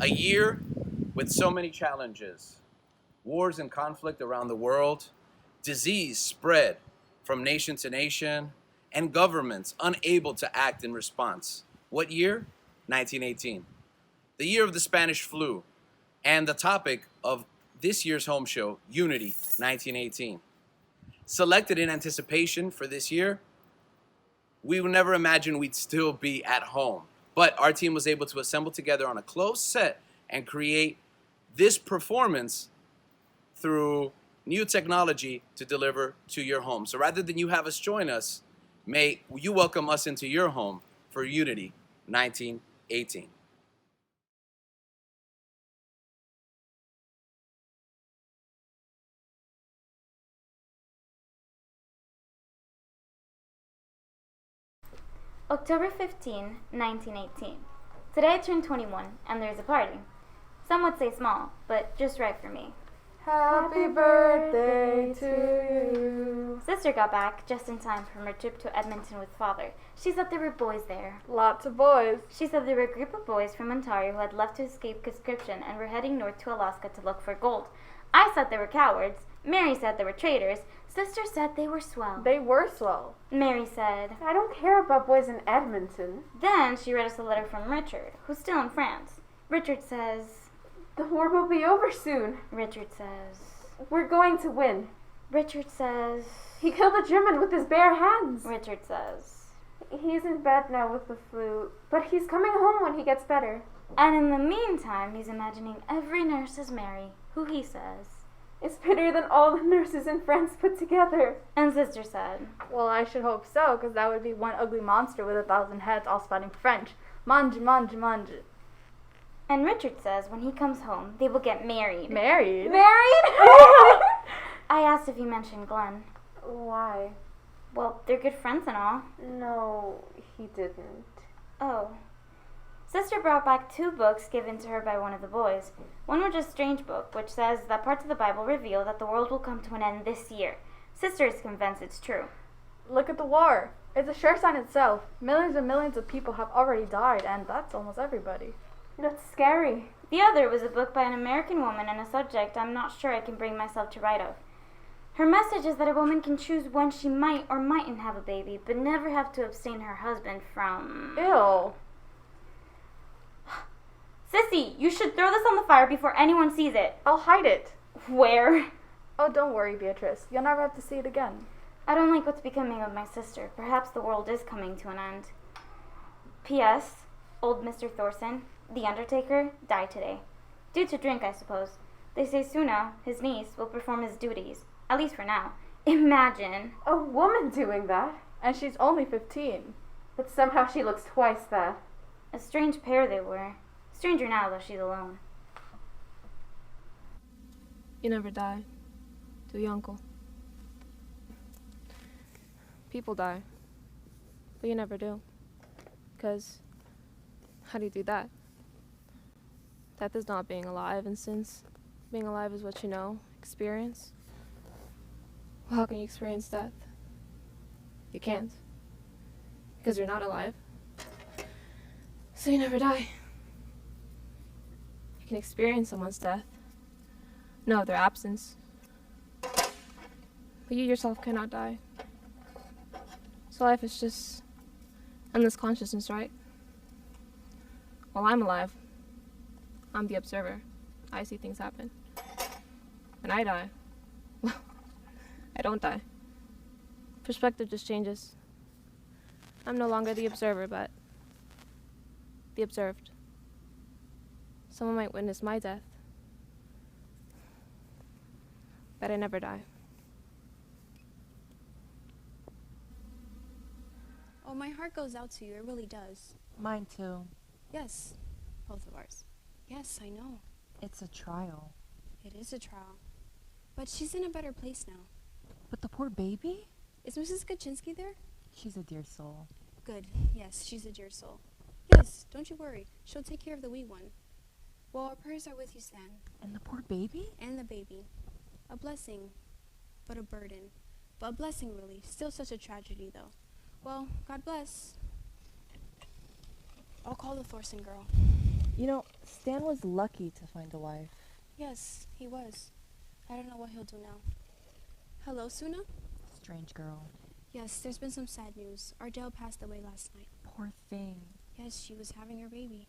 A year with so many challenges, wars and conflict around the world, disease spread from nation to nation, and governments unable to act in response. What year? 1918. The year of the Spanish flu, and the topic of this year's home show, Unity 1918. Selected in anticipation for this year, we would never imagine we'd still be at home. But our team was able to assemble together on a closed set and create this performance through new technology to deliver to your home. So rather than you have us join us, may you welcome us into your home for Unity 1918. October 15, 1918. Today I turned 21, and there's a party. Some would say small, but just right for me. Happy birthday to you. Sister got back just in time from her trip to Edmonton with father. She said there were boys there. Lots of boys. She said there were a group of boys from Ontario who had left to escape conscription and were heading north to Alaska to look for gold. I said they were cowards. Mary said they were traitors. Sister said they were swell. They were swell. Mary said, I don't care about boys in Edmonton. Then she read us a letter from Richard, who's still in France. Richard says, The war will be over soon. Richard says, We're going to win. Richard says, He killed a German with his bare hands. Richard says, He's in bed now with the flu, but he's coming home when he gets better. And in the meantime, he's imagining every nurse is Mary, who he says is better than all the nurses in France put together. And Sister said, Well, I should hope so, because that would be one ugly monster with 1,000 heads all spouting French. Mange, mange, mange. And Richard says when he comes home, they will get married. Married? Married? I asked if he mentioned Glenn. Why? Well, they're good friends and all. No, he didn't. Oh. Sister brought back 2 books given to her by one of the boys. One was a strange book, which says that parts of the Bible reveal that the world will come to an end this year. Sister is convinced it's true. Look at the war. It's a sure sign itself. Millions and millions of people have already died, and that's almost everybody. That's scary. The other was a book by an American woman and a subject I'm not sure I can bring myself to write of. Her message is that a woman can choose when she might or mightn't have a baby, but never have to abstain her husband from... Ew. Sissy, you should throw this on the fire before anyone sees it. I'll hide it. Where? Oh, don't worry, Beatrice. You'll never have to see it again. I don't like what's becoming of my sister. Perhaps the world is coming to an end. P.S. Old Mr. Thorson, the undertaker, died today. Due to drink, I suppose. They say Suna, his niece, will perform his duties. At least for now. Imagine. A woman doing that? And she's only 15. But somehow she looks twice that. A strange pair they were. Stranger now, though she's alone. You never die, do you, Uncle? People die, but you never do. Because, how do you do that? Death is not being alive, and since being alive is what you know, experience, well, how can you experience death? You can't. Because you're not alive. So you never die. You can experience someone's death, know their absence, but you yourself cannot die. So life is just endless consciousness, right? While I'm alive, I'm the observer. I see things happen. When I die, well, I don't die. Perspective just changes. I'm no longer the observer, but the observed. Someone might witness my death, but I never die. Oh, my heart goes out to you. It really does. Mine too. Yes, both of ours. Yes, I know. It's a trial. It is a trial. But she's in a better place now. But the poor baby? Is Mrs. Kaczynski there? She's a dear soul. Good. Yes, she's a dear soul. Yes, don't you worry. She'll take care of the wee one. Well, our prayers are with you, Stan. And the poor baby? And the baby. A blessing, but a burden. But a blessing, really. Still such a tragedy, though. Well, God bless. I'll call the Thorson girl. You know, Stan was lucky to find a wife. Yes, he was. I don't know what he'll do now. Hello, Suna? Strange girl. Yes, there's been some sad news. Ardell passed away last night. Poor thing. Yes, she was having her baby.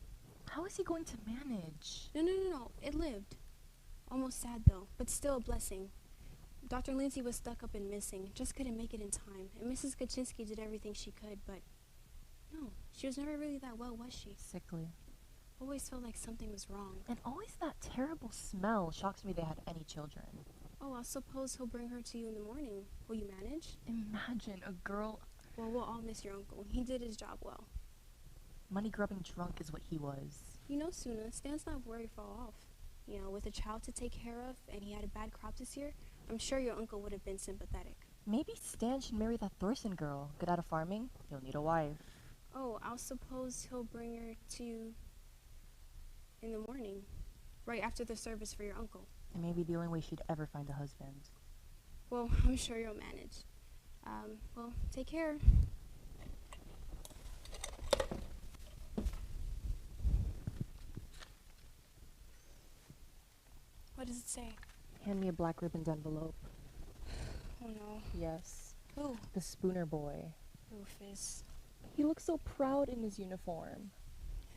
How is he going to manage? No. It lived. Almost sad, though, but still a blessing. Dr. Lindsay was stuck up and missing. Just couldn't make it in time. And Mrs. Kaczynski did everything she could, but no, she was never really that well, was she? Sickly. Always felt like something was wrong. And always that terrible smell shocks me they had any children. Oh, I suppose he'll bring her to you in the morning. Will you manage? Imagine a girl. Well, we'll all miss your uncle. He did his job well. Money-grubbing drunk is what he was. You know, Suna, Stan's not very far off. You know, with a child to take care of, and he had a bad crop this year, I'm sure your uncle would have been sympathetic. Maybe Stan should marry that Thorson girl. Good out of farming, he'll need a wife. Oh, I'll suppose he'll bring her to you in the morning, right after the service for your uncle. It may be the only way she'd ever find a husband. Well, I'm sure you'll manage. Well, take care. What does it say? Hand me a black ribboned envelope. Oh no. Yes. Who? The Spooner boy. Rufus. He looks so proud in his uniform.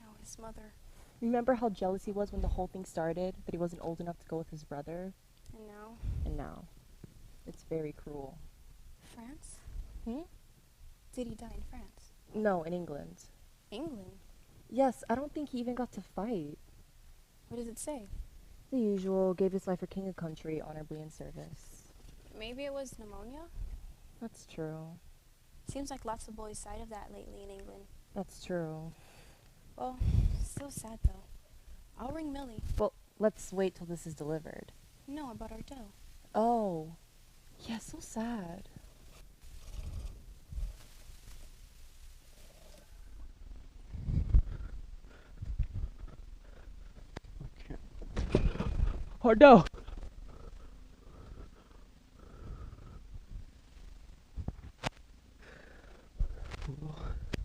Oh, his mother. Remember how jealous he was when the whole thing started, that he wasn't old enough to go with his brother? And now? And now. It's very cruel. France? Hmm? Did he die in France? No, in England. England? Yes, I don't think he even got to fight. What does it say? The usual, gave his life for king and country, honorably in service. Maybe it was pneumonia? That's true. Seems like lots of boys died of that lately in England. That's true. Well, still sad though. I'll ring Millie. Well, let's wait till this is delivered. No, about Ardell. Oh. Yeah, so sad. Ardell!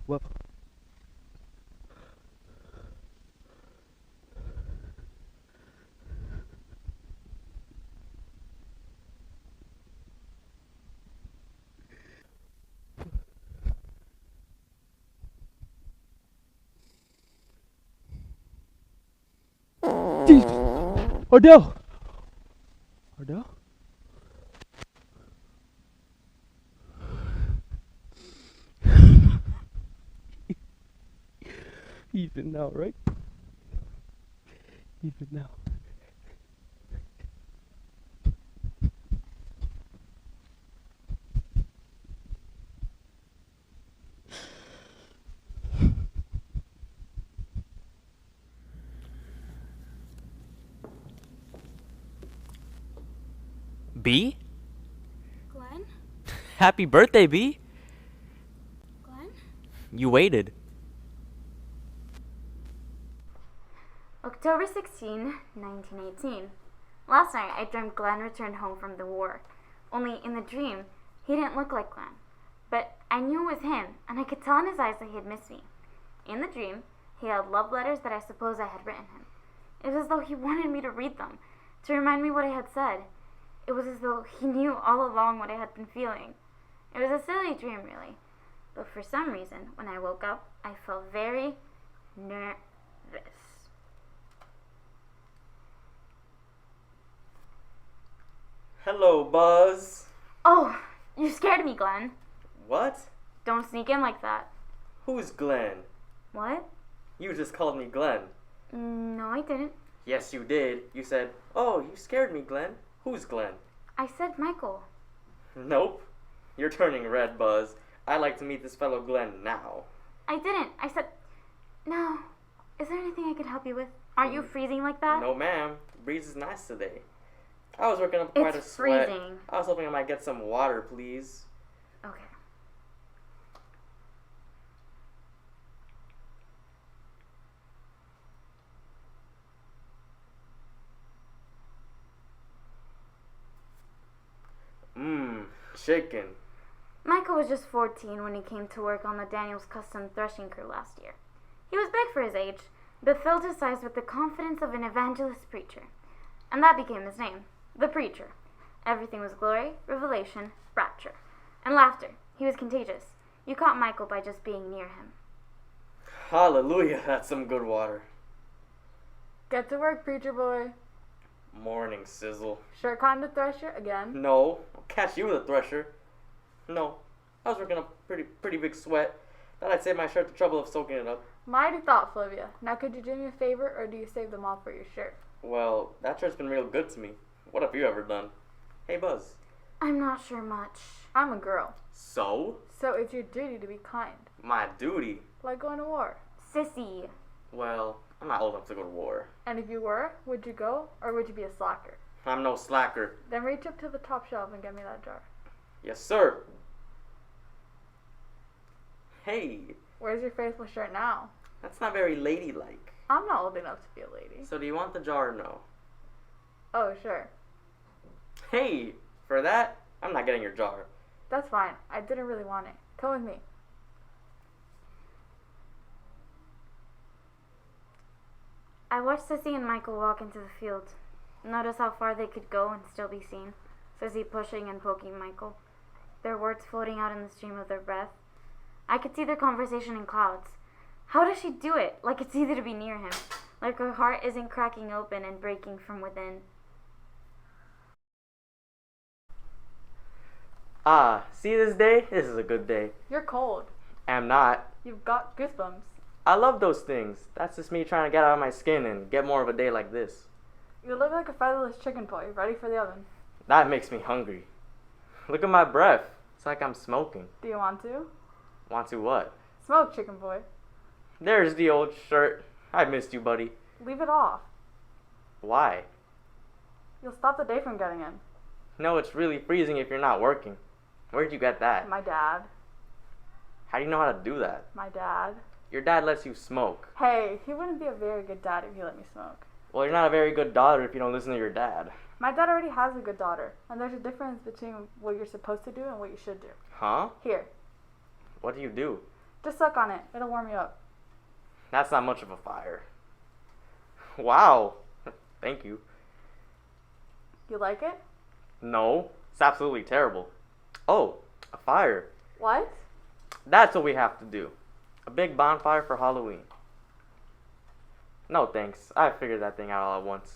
Well. Ardell! Ardell? Even now, right? Even now. B? Glenn? Happy birthday, B! Glenn? You waited. October 16, 1918. Last night I dreamed Glenn returned home from the war. Only in the dream, he didn't look like Glenn. But I knew it was him, and I could tell in his eyes that he had missed me. In the dream, he held love letters that I suppose I had written him. It was as though he wanted me to read them, to remind me what I had said. It was as though he knew all along what I had been feeling. It was a silly dream, really. But for some reason, when I woke up, I felt very nervous. Hello, Buzz. Oh, you scared me, Glenn. What? Don't sneak in like that. Who's Glenn? What? You just called me Glenn. No, I didn't. Yes, you did. You said, "Oh, you scared me, Glenn." Who's Glenn? I said Michael. Nope. You're turning red, Buzz. I'd like to meet this fellow Glenn now. I didn't. I said... No. Is there anything I could help you with? Aren't you freezing like that? No, ma'am. The breeze is nice today. I was working up quite a It's sweat. freezing. I was hoping I might get some water, please. Okay. Chicken. Michael was just 14 when he came to work on the Daniels Custom threshing crew last year. He was big for his age, but filled his eyes with the confidence of an evangelist preacher. And that became his name, the preacher. Everything was glory, revelation, rapture, and laughter. He was contagious. You caught Michael by just being near him. Hallelujah, that's some good water. Get to work, preacher boy. Morning, Sizzle. Sure kind of thresher again. No, I'll catch you with a thresher. No, I was working a pretty big sweat. Thought I'd save my shirt the trouble of soaking it up. Mighty thoughtful of you. Now could you do me a favor, or do you save them all for your shirt? Well, that shirt's been real good to me. What have you ever done? Hey, Buzz. I'm not sure much. I'm a girl. So? So it's your duty to be kind. My duty? Like going to war. Sissy. Well, I'm not old enough to go to war. And if you were, would you go, or would you be a slacker? I'm no slacker. Then reach up to the top shelf and get me that jar. Yes, sir. Hey. Where's your faithful shirt now? That's not very ladylike. I'm not old enough to be a lady. So do you want the jar or no? Oh, sure. Hey, for that, I'm not getting your jar. That's fine. I didn't really want it. Come with me. I watched Sissy and Michael walk into the field. Notice how far they could go and still be seen. Sissy pushing and poking Michael. Their words floating out in the stream of their breath. I could see their conversation in clouds. How does she do it? Like it's easy to be near him. Like her heart isn't cracking open and breaking from within. Ah, see this day? This is a good day. You're cold. Am not. You've got goosebumps. I love those things. That's just me trying to get out of my skin and get more of a day like this. You look like a featherless chicken boy, ready for the oven. That makes me hungry. Look at my breath. It's like I'm smoking. Do you want to? Want to what? Smoke, chicken boy. There's the old shirt. I missed you, buddy. Leave it off. Why? You'll stop the day from getting in. No, it's really freezing if you're not working. Where'd you get that? My dad. How do you know how to do that? My dad. Your dad lets you smoke. Hey, he wouldn't be a very good dad if he let me smoke. Well, you're not a very good daughter if you don't listen to your dad. My dad already has a good daughter, and there's a difference between what you're supposed to do and what you should do. Huh? Here, What do you do? just suck on it. It'll warm you up. That's not much of a fire. Wow. Thank you. You like it? No, it's absolutely terrible. Oh, a fire. What? That's what we have to do. A big bonfire for Halloween. No thanks. I figured that thing out all at once.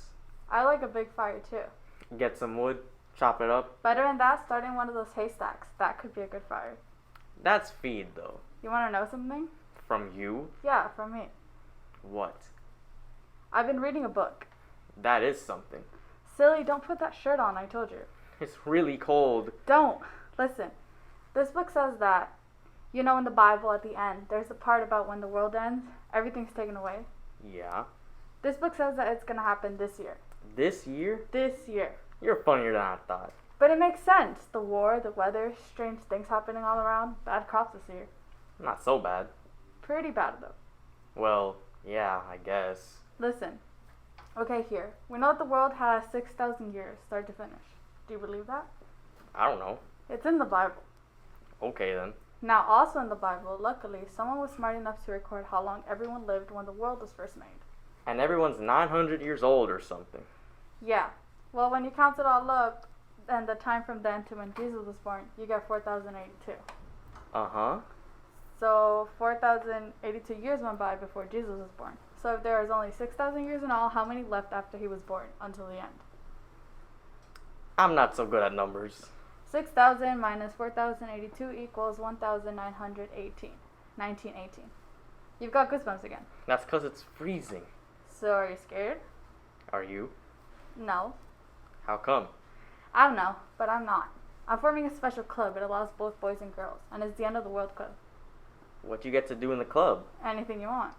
I like a big fire too. Get some wood, chop it up. Better than that, starting one of those haystacks. That could be a good fire. That's feed, though. You want to know something? From you? Yeah, from me. What? I've been reading a book. That is something. Silly, don't put that shirt on, I told you. It's really cold. Don't. Listen. This book says that, you know, in the Bible at the end, there's a part about when the world ends, everything's taken away. Yeah. This book says that it's going to happen this year. This year? This year. You're funnier than I thought. But it makes sense. The war, the weather, strange things happening all around. Bad crops this year. Not so bad. Pretty bad, though. Well, yeah, I guess. Listen. Okay, here. We know that the world has 6,000 years, start to finish. Do you believe that? I don't know. It's in the Bible. Okay, then. Now, also in the Bible, luckily, someone was smart enough to record how long everyone lived when the world was first made. And everyone's 900 years old or something. Yeah. Well, when you count it all up, and the time from then to when Jesus was born, you get 4,082. Uh-huh. So 4,082 years went by before Jesus was born. So if there is only 6,000 years in all, how many left after he was born until the end? I'm not so good at numbers. 6,000 minus 4,082 equals 1,918. 1918. You've got goosebumps again. That's 'cause it's freezing. So are you scared? Are you? No. How come? I don't know, but I'm not. I'm forming a special club. It allows both boys and girls, and it's the End of the World Club. What you get to do in the club? Anything you want.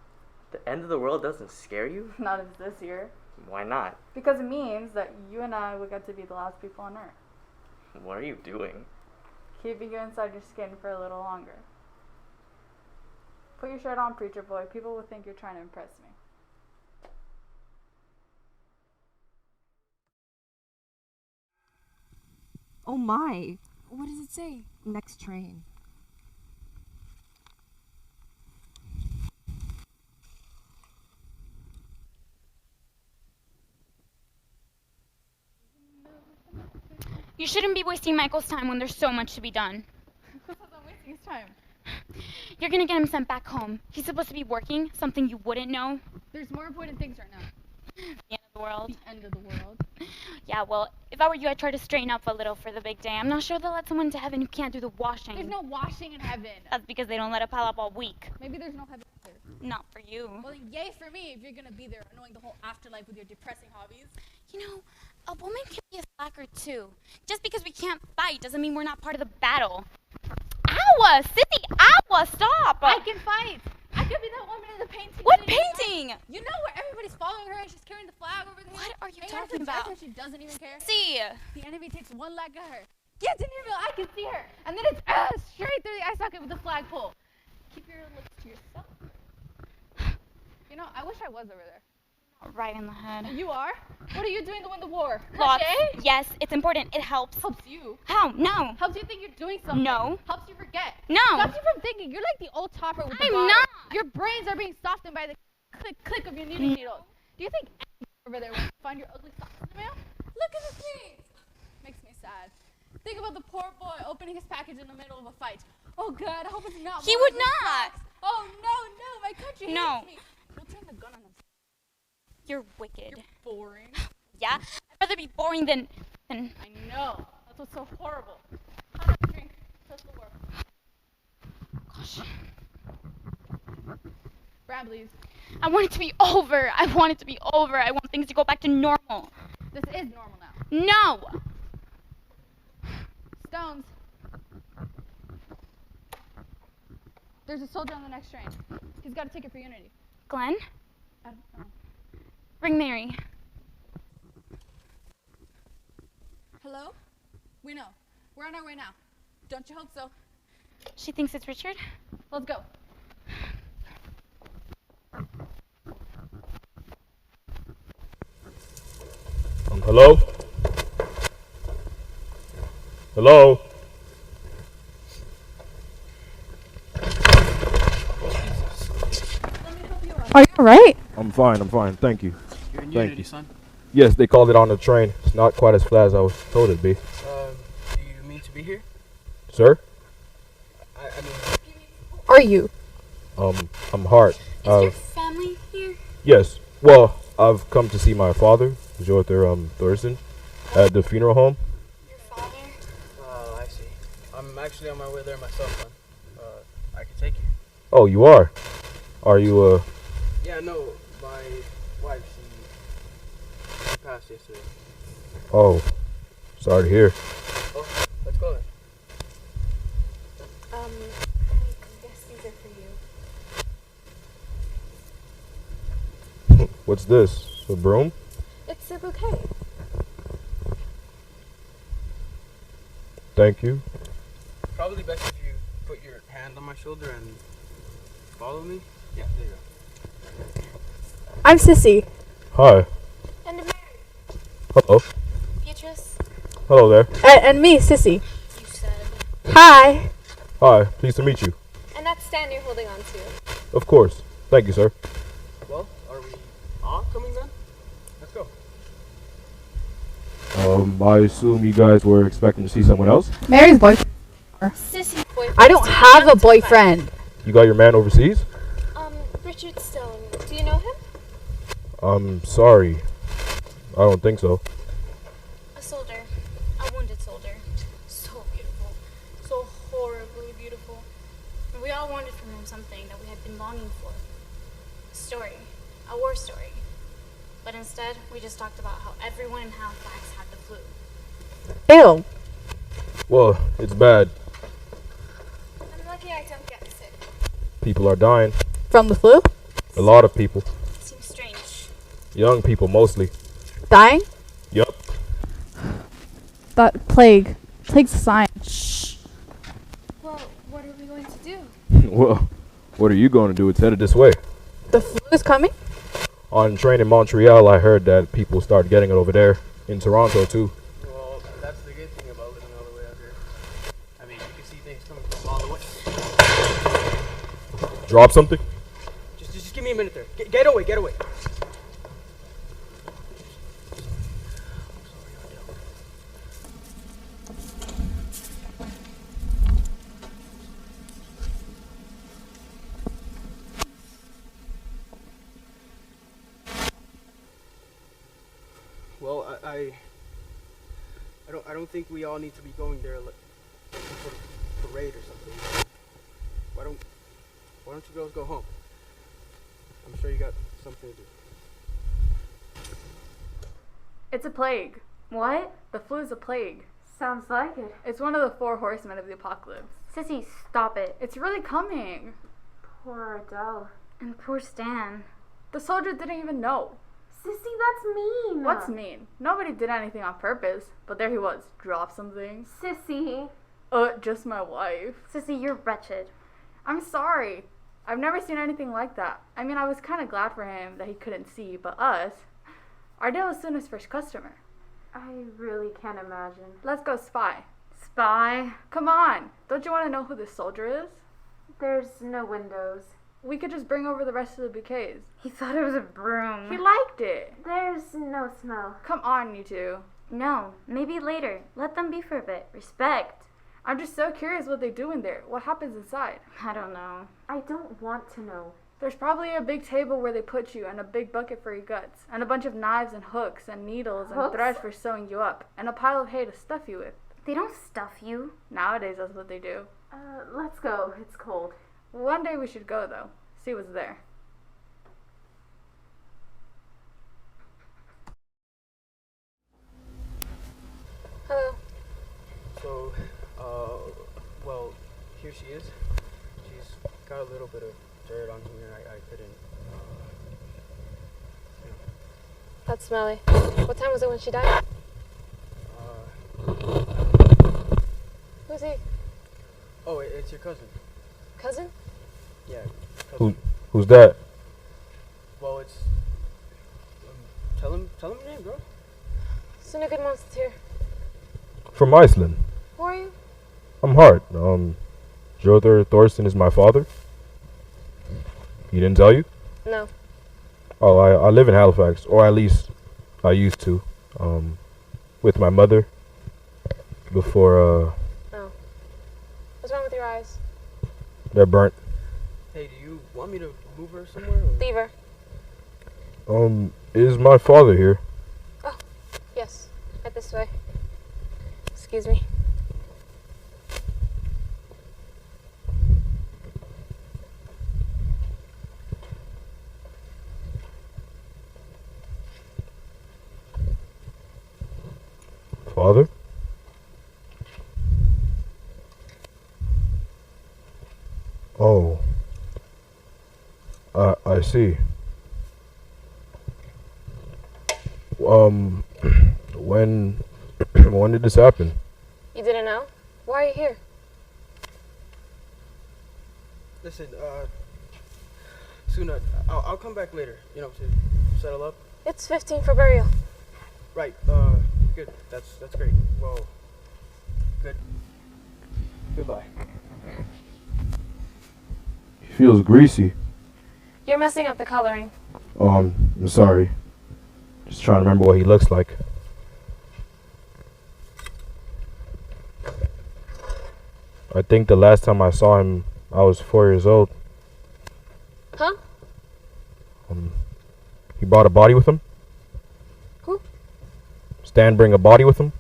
The end of the world doesn't scare you? Not if it's this year. Why not? Because it means that you and I will get to be the last people on Earth. What are you doing? Keeping you inside your skin for a little longer. Put your shirt on, preacher boy. People will think you're trying to impress me. Oh my! What does it say? Next train. You shouldn't be wasting Michael's time when there's so much to be done. Who says I'm wasting his time? You're gonna get him sent back home. He's supposed to be working, something you wouldn't know. There's more important things right now. The end of the world. The end of the world. Yeah, well, if I were you, I'd try to straighten up a little for the big day. I'm not sure they'll let someone into heaven who can't do the washing. There's no washing in heaven. That's because they don't let a pile up all week. Maybe there's no heaven either. Not for you. Well, then yay for me if you're gonna be there annoying the whole afterlife with your depressing hobbies. You know, a woman can be a slacker too. Just because we can't fight doesn't mean we're not part of the battle. Ow! Sissy, ow! Stop! I can fight! I could be that woman in the painting. What painting? You know where everybody's following her and she's carrying the flag over there? What are you and talking her about? and she doesn't even care. See, The enemy takes one leg at her. Get to Nero, I can see her. And then it's straight through the eye socket with the flagpole. Keep your looks to yourself. You know, I wish I was over there. right in the head. You are? What are you doing to win the war? Lots. Crochet? Yes, it's important. It helps. Helps you. How? No. Helps you think you're doing something. No. Helps you forget. No. Stops you from thinking. You're like the old topper with the I'm bottle. not. Your brains are being softened by the click of your knitting needles. Do you think over there will find your ugly socks in the mail? Look at the things. Makes me sad. Think about the poor boy opening his package in the middle of a fight. Oh God, I hope it's not. He one would of his not. socks. Oh no, my country No. hates me. He'll turn the gun on himself. You're wicked. You're boring. Yeah? I'd rather be boring than. I know. That's what's so horrible. Have a drink. Test the work. Gosh. Bramblies. I want it to be over. I want it to be over. I want things to go back to normal. This is normal now. No. Stones. There's a soldier on the next train. He's got a ticket for Unity. Glenn, I don't know. ring Mary. Hello? We know. We're on our way now. Don't you hope so? She thinks it's Richard? Let's go. Hello? Hello? Are you alright? I'm fine, thank you. You're in Thank Unity, you. son? Yes, they called it on the train. It's not quite as flat as I was told it'd be. Do you mean to be here? Sir? I mean... Are you? I'm Hart. Is your family here? Yes. Well, I've come to see my father, Jorther Thorson, at the funeral home. Your father? Oh, I see. I'm actually on my way there myself, son. I can take you. Oh, you are? Are you, Yeah, no, my wife, she passed yesterday. Oh, sorry to hear. Oh, let's go then. I guess these are for you. What's this? A broom? It's a bouquet. Thank you. Probably best if you put your hand on my shoulder and follow me. Yeah, there you go. I'm Sissy. Hi. And Mary. Hello. Beatrice. Hello there. And me, Sissy. You said. Hi. Hi, pleased to meet you. And that's Stan you're holding on to. Of course. Thank you, sir. Well, are we all coming then? Let's go. I assume you guys were expecting to see someone else? Mary's boyfriend. Sissy boyfriend. I don't have a boyfriend. You got your man overseas? Richard Stone. Do you know him? I'm sorry. I don't think so. A soldier. A wounded soldier. So beautiful. So horribly beautiful. And we all wanted from him something that we had been longing for. A story. A war story. But instead, we just talked about how everyone in Halifax had the flu. Ew. Well, it's bad. I'm lucky I don't get sick. People are dying. From the flu? A lot of people. Seems strange. Young people mostly. Dying? Yup. That plague. Plague's a sign. Well, what are we going to do? Well, what are you going to do? It's headed this way. The flu is coming? On train in Montreal, I heard that people started getting it over there. In Toronto, too. Well, that's the good thing about living all the way out here. I mean, you can see things coming from all the way. Drop something? Just give me a minute there. Get away, get away. Well, I don't think we all need to be going there like some sort of parade or something. Why don't you girls go home? I'm sure you got something to do. It's a plague. What? The flu is a plague. Sounds like it. It's one of the 4 horsemen of the apocalypse. Sissy, stop it. It's really coming. Poor Adele. And poor Stan. The soldier didn't even know. Sissy, that's mean. What's mean? Nobody did anything on purpose, but there he was. Drop something. Sissy. Just my wife. Sissy, you're wretched. I'm sorry. I've never seen anything like that. I mean, I was kind of glad for him that he couldn't see, but us, Ardell is soon his first customer. I really can't imagine. Let's go spy. Spy? Come on. Don't you want to know who this soldier is? There's no windows. We could just bring over the rest of the bouquets. He thought it was a broom. He liked it. There's no smell. Come on, you two. No, maybe later. Let them be for a bit. Respect. I'm just so curious what they do in there. What happens inside? I don't know. I don't want to know. There's probably a big table where they put you and a big bucket for your guts and a bunch of knives and hooks and needles and threads for sewing you up and a pile of hay to stuff you with. They don't stuff you. Nowadays, that's what they do. Let's go. It's cold. One day we should go, though. See what's there. Hello. So, well, here she is. She's got a little bit of dirt on here. I couldn't, That's smelly. What time was it when she died? Who's he? Oh, it's your cousin. Cousin? Yeah, cousin. Who's that? Well, it's, tell him your name, bro. Suna Goodmonster's here. From Iceland. Who are you? I'm Hart. Jother Thorsten is my father. He didn't tell you? No. Oh, I live in Halifax, or at least I used to, with my mother before, Oh. What's wrong with your eyes? they're burnt. Hey, do you want me to move her somewhere? Or? Leave her. Is my father here? Oh, yes. Right this way. Excuse me. Father? Oh. I see. When when did this happen? You didn't know? Why are you here? Listen, Suna, I'll come back later, to settle up. It's 15 for burial. Right, good. That's great. Well, good. Goodbye. He feels greasy. You're messing up the coloring. I'm sorry. Just trying to remember what he looks like. I think the last time I saw him, I was 4 years old. Huh? He brought a body with him? Who? Stan bring a body with him?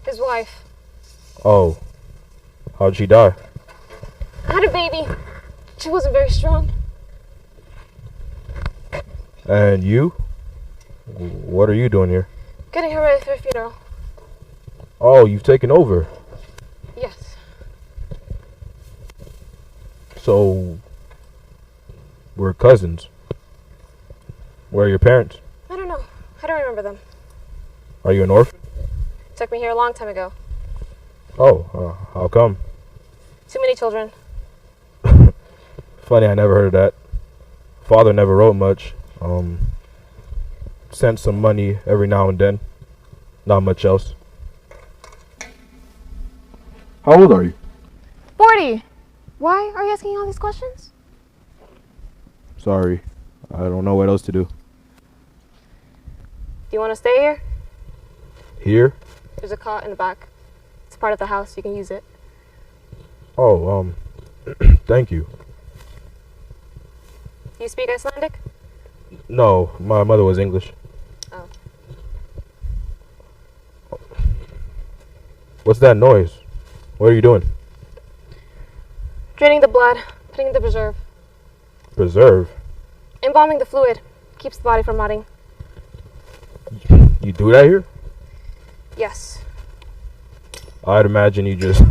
His wife. Oh. How'd she die? I had a baby. She wasn't very strong. And you? What are you doing here? Getting her ready for her funeral. Oh, you've taken over. Yes. So, we're cousins. Where are your parents? I don't know. I don't remember them. Are you an orphan? Took me here a long time ago. Oh, how come? Too many children. Funny, I never heard of that. Father never wrote much. Sent some money every now and then. Not much else. How old are you? 40. Why are you asking all these questions? Sorry. I don't know what else to do. Do you want to stay here? Here? There's a cot in the back. It's part of the house. You can use it. Oh, thank you. Do you speak Icelandic? No, my mother was English. Oh. What's that noise? What are you doing? Draining the blood, putting in the preserve. Preserve? Embalming the fluid. Keeps the body from rotting. You do that here? Yes. I'd imagine you just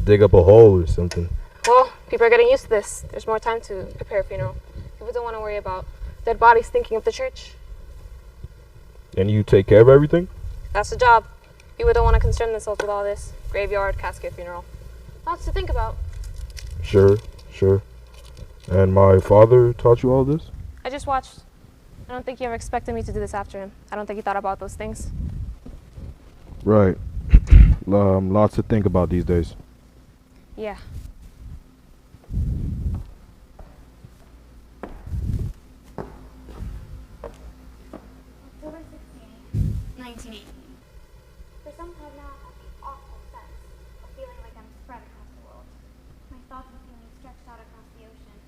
dig up a hole or something. Well, people are getting used to this. There's more time to prepare a funeral. People don't want to worry about dead bodies thinking of the church. And you take care of everything? That's the job. People don't want to concern themselves with all this. Graveyard, casket, funeral. Lots to think about. Sure. And my father taught you all this? I just watched. I don't think he ever expected me to do this after him. I don't think he thought about those things. Right. Lots to think about these days. Yeah. October 16, 1918. For some time now, I've had the awful sense of feeling like I'm spread across the world. My thoughts and feelings stretched out across the ocean.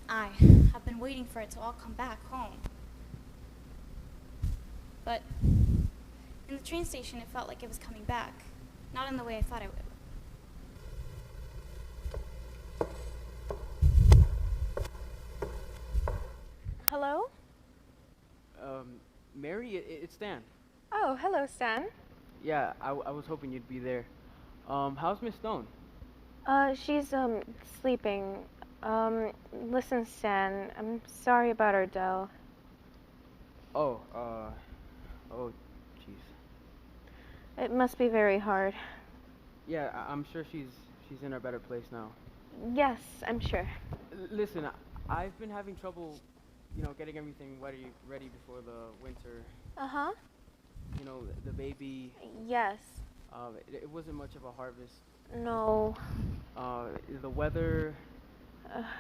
I, have been waiting for it to all come back home. But in the train station, it felt like it was coming back. Not in the way I thought it would. Hello? Mary, it's Stan. Oh, hello, Stan. Yeah, I was hoping you'd be there. How's Miss Stone? She's, sleeping. Listen, Stan, I'm sorry about Ardell. Oh, jeez. It must be very hard. Yeah, I'm sure she's in a better place now. Yes, I'm sure. Listen, I've been having trouble, getting everything ready before the winter. Uh-huh. The baby. Yes. It wasn't much of a harvest. No. The weather.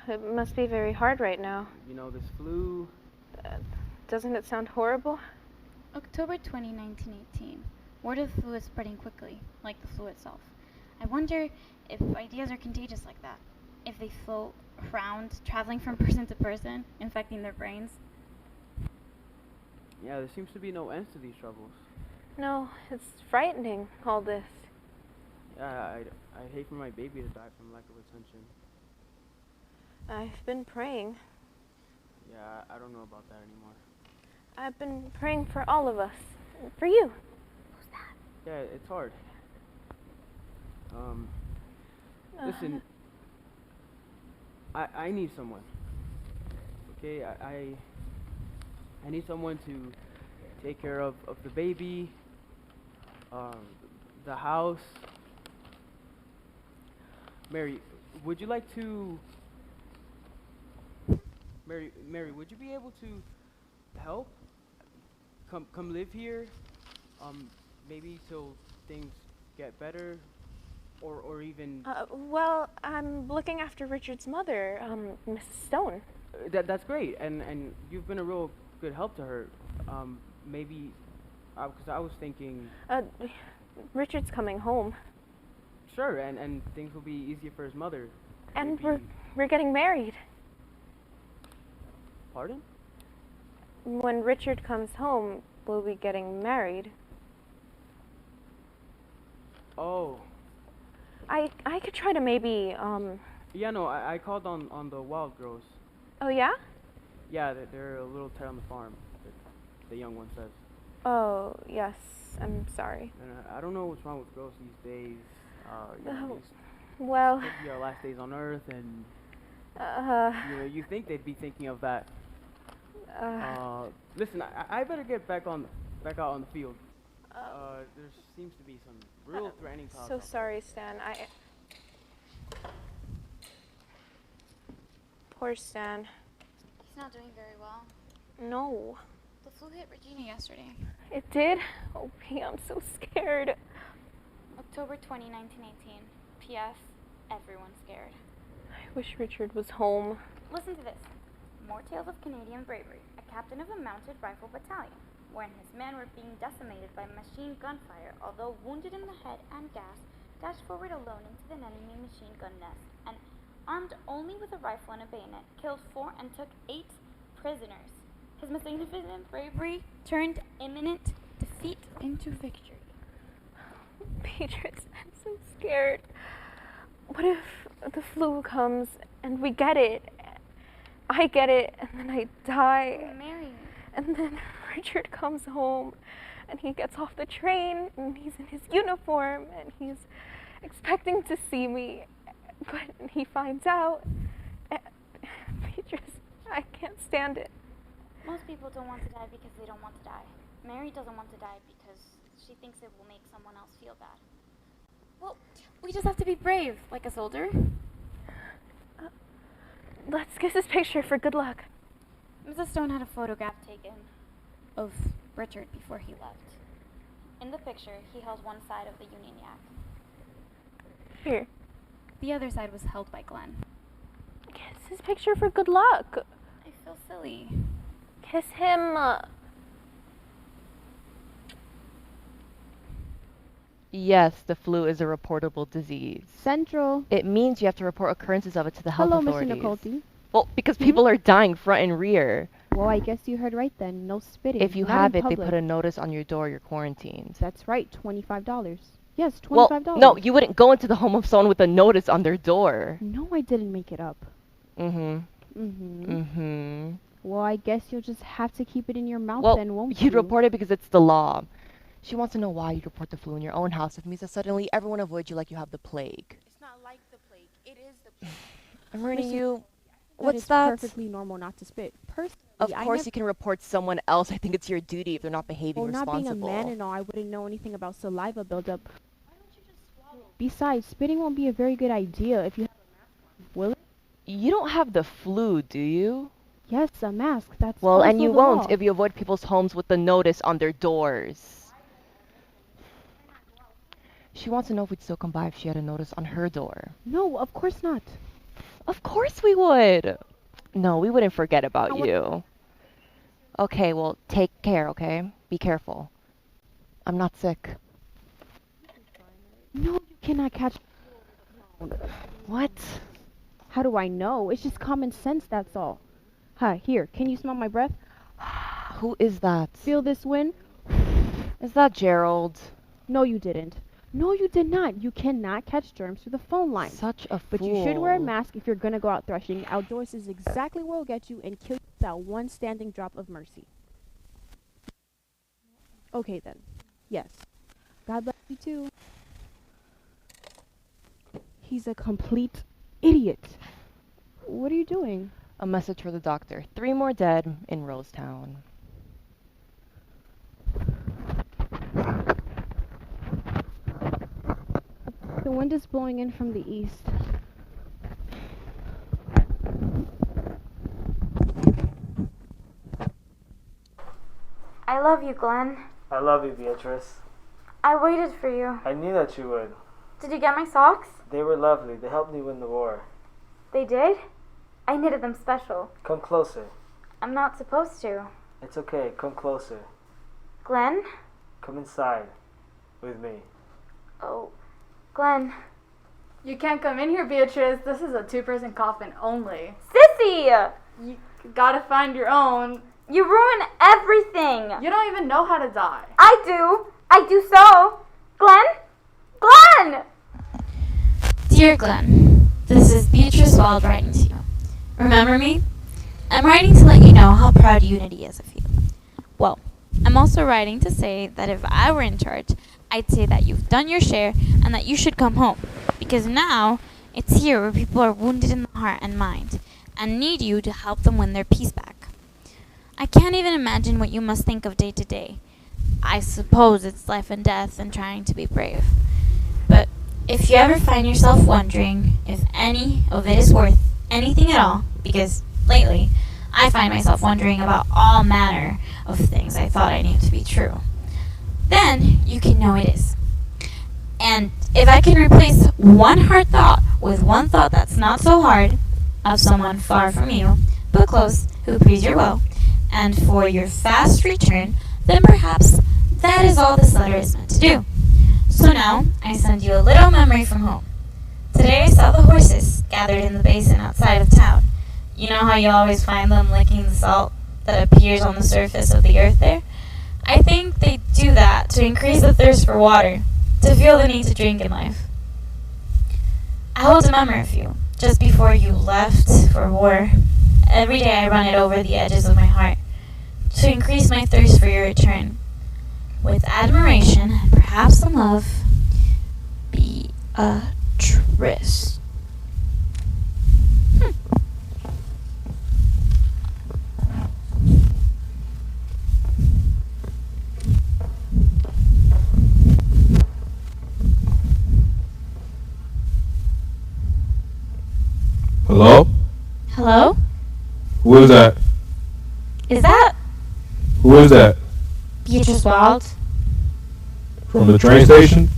It must be very hard right now. This flu. Doesn't it sound horrible? October 20, 1918. Word of the flu is spreading quickly, like the flu itself. I wonder if ideas are contagious like that. If they float around, traveling from person to person, infecting their brains. Yeah, there seems to be no end to these troubles. No, it's frightening, all this. Yeah, I hate for my baby to die from lack of attention. I've been praying. Yeah, I don't know about that anymore. I've been praying for all of us. For you. Who's that? Yeah, it's hard. Listen, I need someone. Okay, I need someone to take care of the baby, the house. Mary, would you like to... Mary, would you be able to help? Come live here? Maybe till things get better? Or even... Well, I'm looking after Richard's mother, Mrs. Stone. That's great, and you've been a real good help to her. Maybe... because I was thinking... Richard's coming home. Sure, and things will be easier for his mother. And we're getting married. Pardon? When Richard comes home, we'll be getting married. Oh. I could try to maybe, Yeah, no, I called on the Wild Girls. Oh, yeah? Yeah, they're a little tight on the farm, the young one says. Oh, yes, I'm sorry. And I don't know what's wrong with girls these days. Well... It's our last days on Earth, and... you think they'd be thinking of that. Listen, I better get back out on the field. There seems to be some real threatening talk. So sorry, Stan. Poor Stan. He's not doing very well. No. The flu hit Regina yesterday. It did? Oh, P, I'm so scared. October 20, 1918. P.S. Everyone's scared. I wish Richard was home. Listen to this. More tales of Canadian bravery. A captain of a mounted rifle battalion, when his men were being decimated by machine gun fire, although wounded in the head and gas, dashed forward alone into the enemy machine gun nest, and armed only with a rifle and a bayonet, killed 4 and took 8 prisoners. His magnificent bravery turned imminent defeat into victory. Beatrice, I'm so scared. What if the flu comes and we get it? I get it and then I die. Mary. And then Richard comes home and he gets off the train and he's in his uniform and he's expecting to see me. But he finds out. Beatrice, I can't stand it. Most people don't want to die because they don't want to die. Mary doesn't want to die because she thinks it will make someone else feel bad. Well, we just have to be brave, like a soldier. Let's get this picture for good luck. Mrs. Stone had a photograph taken of Richard before he left. In the picture, he held one side of the Union Jack. Here. The other side was held by Glenn. Kiss his picture for good luck. I feel silly. Kiss him. Yes, the flu is a reportable disease. Central. It means you have to report occurrences of it to the health Hello, authorities. Mr. Nicolti. Well, because people are dying front and rear. Well, I guess you heard right then. No spitting. If you not have in it, they public. put a notice on your door, you're quarantined. That's right, $25. Yes, $25. Well, no, you wouldn't go into the home of someone with a notice on their door. No, I didn't make it up. Mm-hmm. Mm-hmm. Mm-hmm. Well, I guess you'll just have to keep it in your mouth Well, then, won't you'd you? report it because it's the law. She wants to know why you'd report the flu in your own house. It means that suddenly everyone avoids you like you have the plague. It's not like the plague. It is the plague. I'm writing you. That What's it's that? perfectly normal not to spit. Personally, Of I course never- you can report someone else. I think it's your duty if they're not behaving Well, not being responsible. a man and all, I wouldn't know anything about saliva buildup. Besides, spitting won't be a very good idea if you have a mask on, will it? You don't have the flu, do you? Yes, a mask. That's Well, and also you the won't law. if you avoid people's homes with the notice on their doors. She wants to know if we'd still come by if she had a notice on her door. No, of course not. Of course we would. No, we wouldn't forget about you. Okay, well, take care, okay? Be careful. I'm not sick. No, you cannot catch. What? How do I know? It's just common sense, that's all. Hi, here, can you smell my breath? Who is that? Feel this wind? Is that Gerald? No, you didn't. No, you did not. You cannot catch germs through the phone line. Such a fool. But you should wear a mask if you're gonna go out threshing. Outdoors is exactly where it'll get you and kill you without one standing drop of mercy. Okay then. Yes. God bless you too. He's a complete idiot. What are you doing? A message for the doctor. 3 more dead in Rosetown. The wind is blowing in from the east. I love you, Glenn. I love you, Beatrice. I waited for you. I knew that you would. Did you get my socks? They were lovely. They helped me win the war. They did? I knitted them special. Come closer. I'm not supposed to. It's okay. Come closer. Glenn? Come inside with me. Oh, Glenn. You can't come in here, Beatrice. This is a 2-person coffin only. Sissy! You gotta find your own. You ruin everything. You don't even know how to die. I do. I do so. Glenn? Glenn! Dear Glenn, this is Beatrice Wald writing to you. Remember me? I'm writing to let you know how proud Unity is of you. Well, I'm also writing to say that if I were in charge, I'd say that you've done your share and that you should come home. Because now, it's here where people are wounded in the heart and mind and need you to help them win their peace back. I can't even imagine what you must think of day to day. I suppose it's life and death and trying to be brave. But if you ever find yourself wondering if any of it is worth anything at all, because lately I find myself wondering about all manner of things I thought I knew to be true, then you can know it is. And if I can replace one hard thought with one thought that's not so hard, of someone far from you, but close, who prays your will, and for your fast return, then perhaps that is all this letter is meant to do. So now, I send you a little memory from home. Today I saw the horses gathered in the basin outside of town. You know how you always find them licking the salt that appears on the surface of the earth there? I think they do that to increase the thirst for water, to feel the need to drink in life. I hold a memory of you just before you left for war. Every day I run it over the edges of my heart to increase my thirst for your return. With admiration and perhaps some love, Beatrice. Hello? Hello? Who is that? Is that Who is that? Beatrice Wild? From the train station?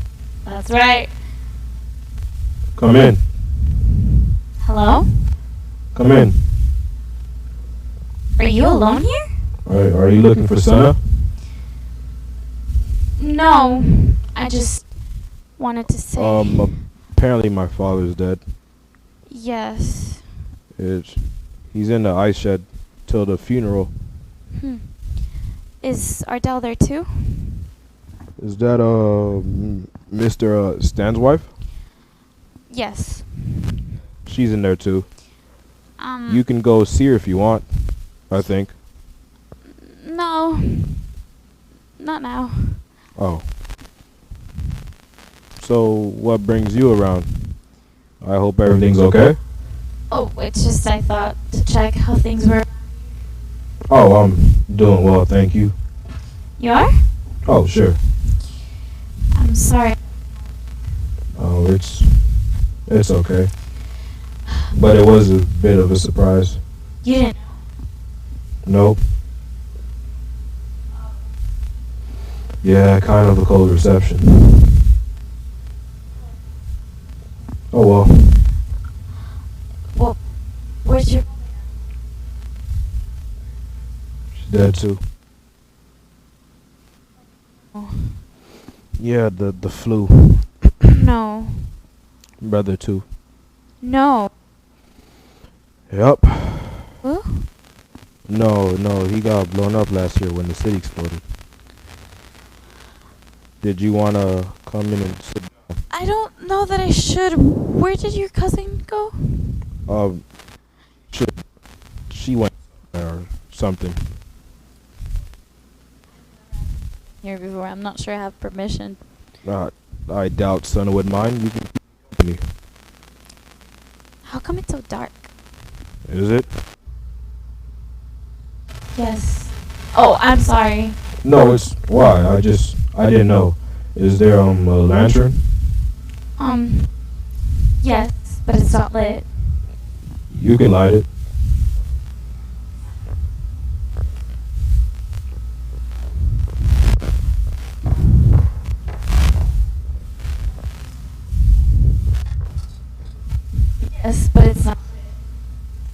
That's right. Come in. Hello? Come in. Are you alone here? Are you looking for Sana? No. I just wanted to say. Apparently my father's dead. Yes. He's in the ice shed till the funeral. Is Ardell there too? Is that Mr. Stan's wife? Yes. She's in there too. You can go see her if you want, I think. No. Not now. Oh. So what brings you around? I hope everything's okay. Oh, it's just I thought to check how things were. Oh, I'm doing well, thank you. You are? Oh, sure. I'm sorry. Oh, it's okay. But it was a bit of a surprise. You didn't. Nope. Yeah, kind of a cold reception. Oh well. Well, where's your... She's dead too. Oh. Yeah, the flu. No. Brother too. No. Yep. Who? No, he got blown up last year when the city exploded. Did you wanna come in and sit down? I don't know that I should. Where did your cousin go? She went or something. Here before. I'm not sure I have permission. I doubt Sana would mind. You can keep me. How come it's so dark? Is it? Yes. Oh, I'm sorry. No, it's why. I didn't know. Is there a lantern? Yes, but it's not lit. You can light it. Yes, but it's not.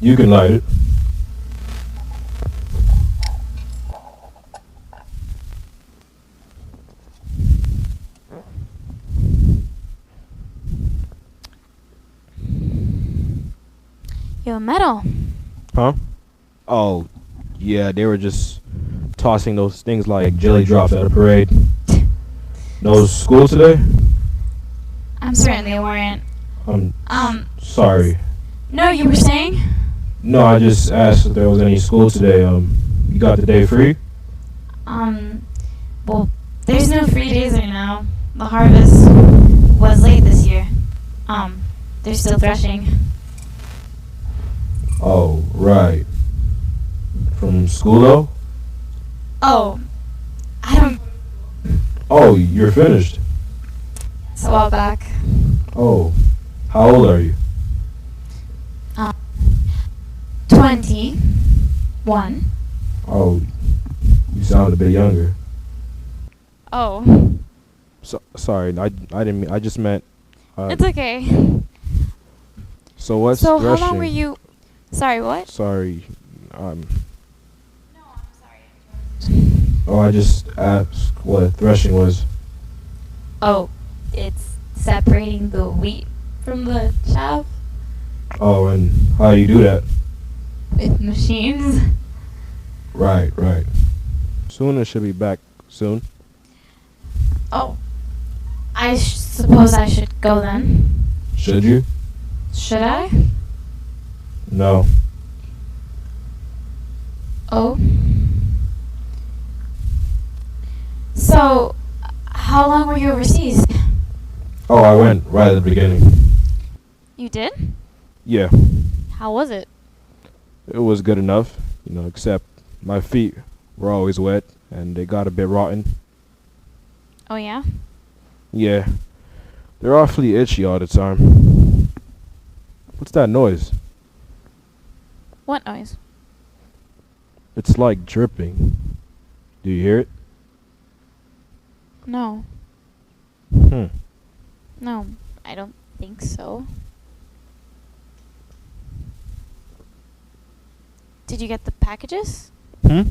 You can light it. Yo, metal. Huh? Oh, yeah, they were just tossing those things like jelly drops at a parade. No school today? I'm certain they weren't. Sorry. No, you were saying? No, I just asked if there was any school today. You got the day free? Well, there's no free days right now. The harvest was late this year. They're still threshing. Oh, right. From school though? Oh, I don't. Oh, you're finished. It's a while back. Oh, how old are you? 21. Oh, you sound a bit younger. Oh. Sorry, I didn't mean, I just meant. It's okay. So what's So threshing? how long were you? Sorry, what? Sorry, Oh, I just asked what threshing was. Oh, it's separating the wheat from the chaff Oh, and how do you do that? with machines. Right. Sooner should be back soon. Oh, I suppose I should go then. Should you? Should I? No. Oh. So, how long were you overseas? Oh, I went right at the beginning. You did? Yeah, How was it? it was good enough, except my feet were always wet and they got a bit rotten. Oh, yeah? Yeah, they're awfully itchy all the time. What's that noise? What noise? It's like dripping. Do you hear it? No. Hmm. No, I don't think so. Did you get the packages? Hmm?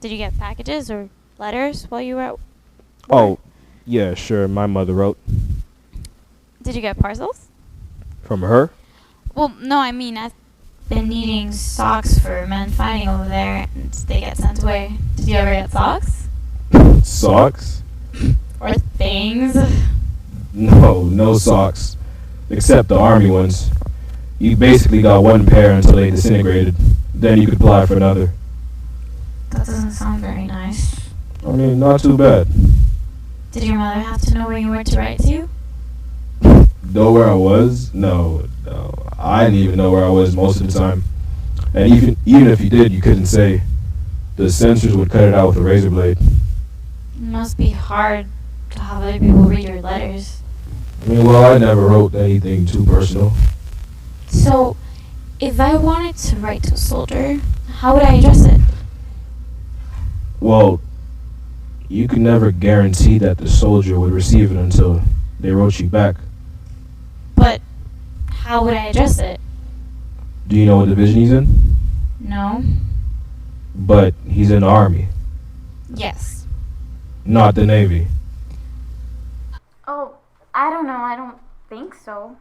Did you get packages or letters while you were at Oh, yeah, sure. My mother wrote. Did you get parcels? From her? Well, no, I mean, I've been needing socks for men fighting over there, and they get sent away. Did you ever get socks? Socks? Or things? No socks. Except the army ones. You basically got one pair until they disintegrated. Then you could apply for another. That doesn't sound very nice. I mean, not too bad. Did your mother have to know where you were to write to? Know where I was? No. I didn't even know where I was most of the time. And even if you did, you couldn't say. The censors would cut it out with a razor blade. It must be hard to have other people read your letters. I mean, well, I never wrote anything too personal. So, if I wanted to write to a soldier, how would I address it? Well, you could never guarantee that the soldier would receive it until they wrote you back. But how would I address it? Do you know what division he's in? No. But he's in the Army, Yes. not the Navy. Oh, I don't know. I don't think so.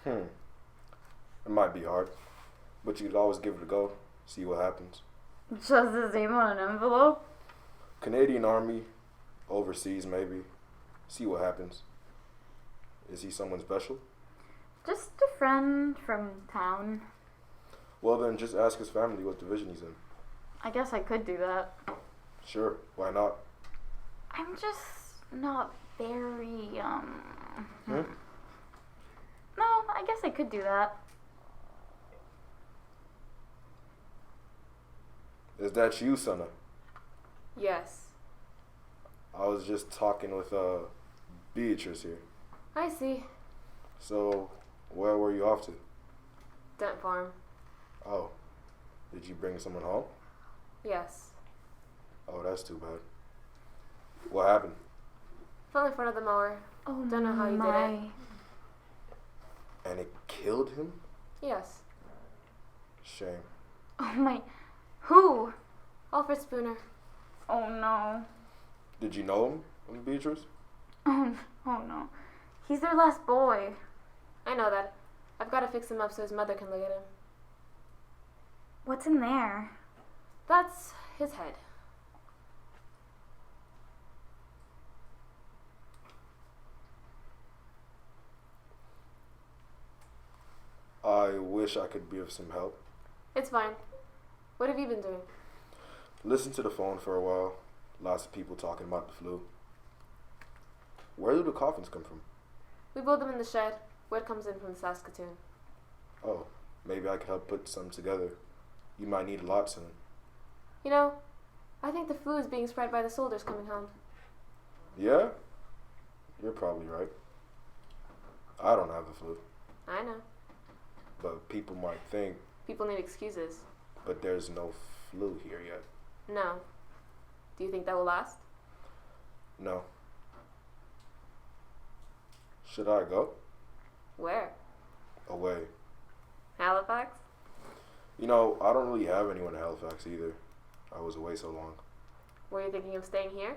It might be hard, but you could always give it a go, see what happens. Just his name on an envelope? Canadian Army, overseas maybe, see what happens. Is he someone special? Just a friend from town. Well then, just ask his family what division he's in. I guess I could do that. Sure, why not? I'm just not very, Hmm? No, I guess I could do that. Is that you, Sana? Yes. I was just talking with Beatrice here. I see. So, where were you off to? Dent farm. Oh, did you bring someone home? Yes. Oh, that's too bad. What happened? Fell in front of the mower. Oh, Don't know how you did it. And it killed him? Yes. Shame. Oh my, who? Alfred Spooner. Oh no. Did you know him, Beatrice? Oh no. He's their last boy. I know that. I've got to fix him up so his mother can look at him. What's in there? That's his head. I wish I could be of some help. It's fine. What have you been doing? Listen to the phone for a while. Lots of people talking about the flu. Where do the coffins come from? We build them in the shed. Wood comes in from Saskatoon. Oh, maybe I could help put some together. You might need a lot soon. You know, I think the flu is being spread by the soldiers coming home. Yeah? You're probably right. I don't have the flu. I know. But people might think, People need excuses. but there's no flu here yet. No. Do you think that will last? No. Should I go? Where? Away. Halifax? You know, I don't really have anyone in Halifax either. I was away so long. Were you thinking of staying here?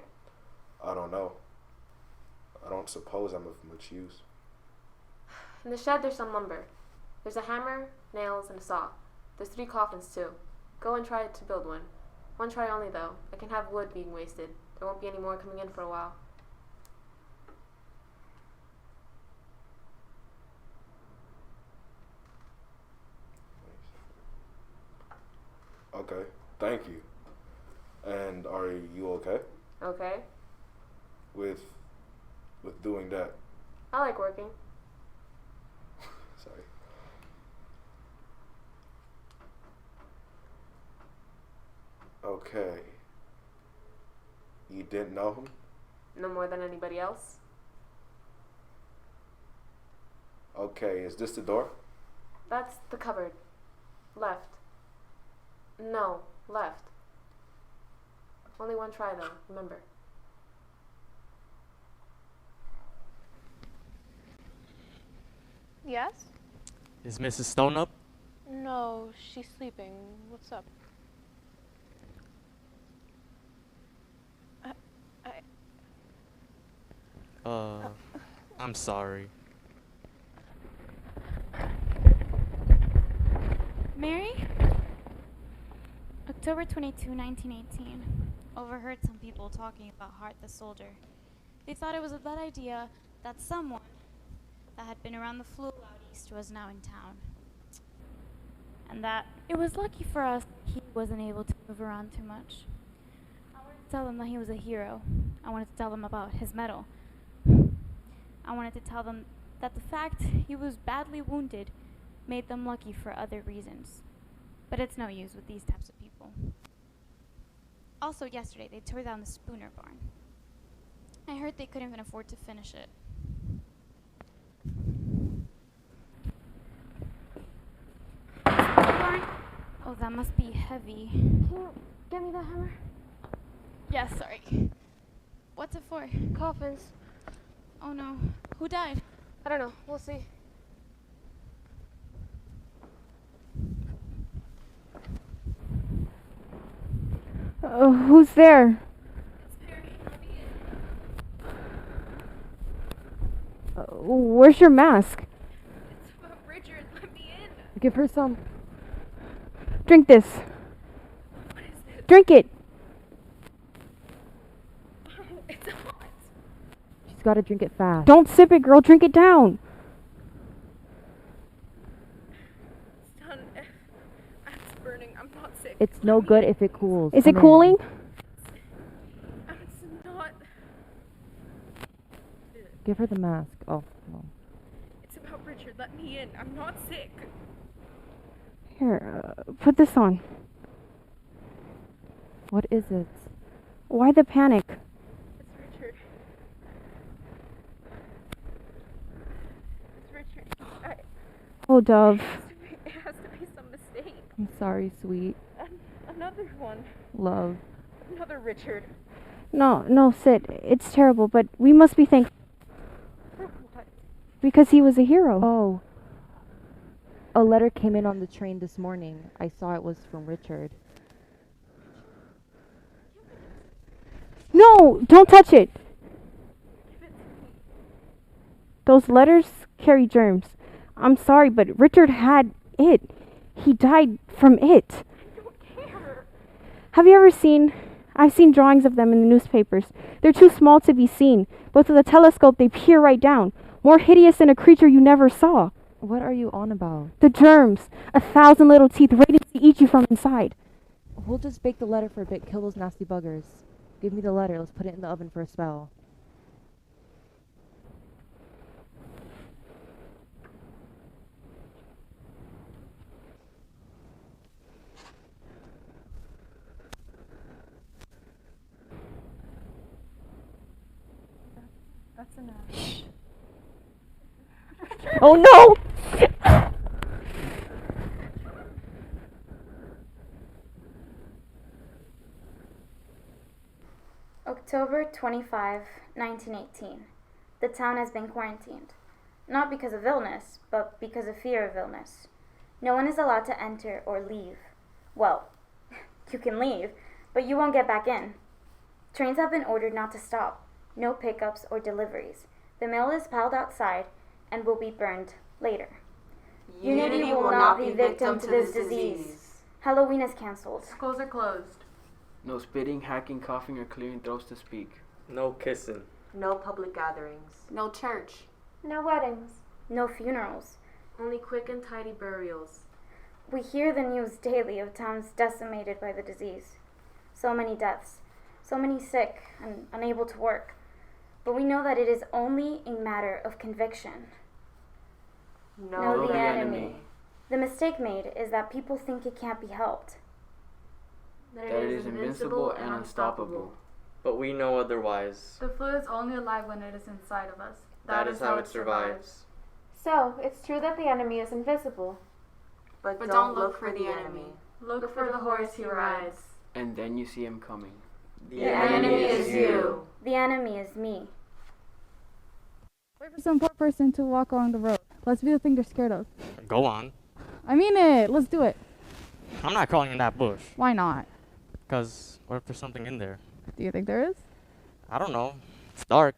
I don't know. I don't suppose I'm of much use. In the shed there's some lumber. There's a hammer, nails, and a saw. There's 3 coffins too. Go and try to build one. One try only though. I can have wood being wasted. There won't be any more coming in for a while. Thank you. And are you okay Okay. with doing that? I like working. Sorry. Okay. You didn't know him? No more than anybody else. Okay, is this the door? That's the cupboard. Left. No, left. Only one try though, remember. Yes? Is Mrs. Stone up? No, she's sleeping. What's up? I'm sorry. Mary? October 22, 1918. Overheard some people talking about Hart the soldier. They thought it was a bad idea that someone that had been around the flu out east was now in town. And that it was lucky for us he wasn't able to move around too much. I wanted to tell them that he was a hero. I wanted to tell them about his medal. I wanted to tell them that the fact he was badly wounded made them lucky for other reasons. But it's no use with these types of people. Also, yesterday they tore down the Spooner barn. I heard they couldn't even afford to finish it. Spooner barn? Oh, that must be heavy. Can you get me that hammer? Yeah, sorry. What's it for? Coffins. Oh no. Who died? I don't know. We'll see. Who's there? Where's your mask? Richard, let me in. Give her some. Drink this. Drink it. It's hot. She's gotta drink it fast. Don't sip it, girl. Drink it down. Son, it's burning. I'm not sick. It's no good if it cools. Is it Come in. cooling? It's not. Give her the mask. Oh, well. It's about Richard. Let me in. I'm not sick. Here, put this on. What is it? Why the panic? It's Richard. It's Richard. Oh, Dove. It has to be some mistake. I'm sorry, sweet. Another one. Love. Another Richard. No, Sid. It's terrible, but we must be thankful. For what? Because he was a hero. Oh. A letter came in on the train this morning. I saw it was from Richard. No, don't touch it. Those letters carry germs. I'm sorry, but Richard had it. He died from it. I don't care. Have you ever seen... I've seen drawings of them in the newspapers. They're too small to be seen, but with a telescope they peer right down. More hideous than a creature you never saw. What are you on about? The germs. 1,000 little teeth waiting to eat you from inside. We'll just bake the letter for a bit, kill those nasty buggers. Give me the letter, let's put it in the oven for a spell. That's enough. Oh no! October 25, 1918. The town has been quarantined. Not because of illness, but because of fear of illness. No one is allowed to enter or leave. Well, you can leave, but you won't get back in. Trains have been ordered not to stop. No pickups or deliveries. The mail is piled outside and will be burned later. Unity will not be victim to this disease. Halloween is canceled. Schools are closed. No spitting, hacking, coughing, or clearing throats to speak. No kissing. No public gatherings. No church. No weddings. No funerals. Only quick and tidy burials. We hear the news daily of towns decimated by the disease. So many deaths, so many sick and unable to work. But we know that it is only a matter of conviction. Know the enemy. The mistake made is that people think it can't be helped. That it is invincible and unstoppable. But we know otherwise. The flu is only alive when it is inside of us. That is how it survives. So, it's true that the enemy is invisible. But don't look for the enemy. Look for the horse he rides. And then you see him coming. The enemy is you. The enemy is me. Wait for some poor person to walk along the road. Let's be the thing they're scared of. Go on. I mean it. Let's do it. I'm not crawling in that bush. Why not? Because what if there's something in there? Do you think there is? I don't know. It's dark.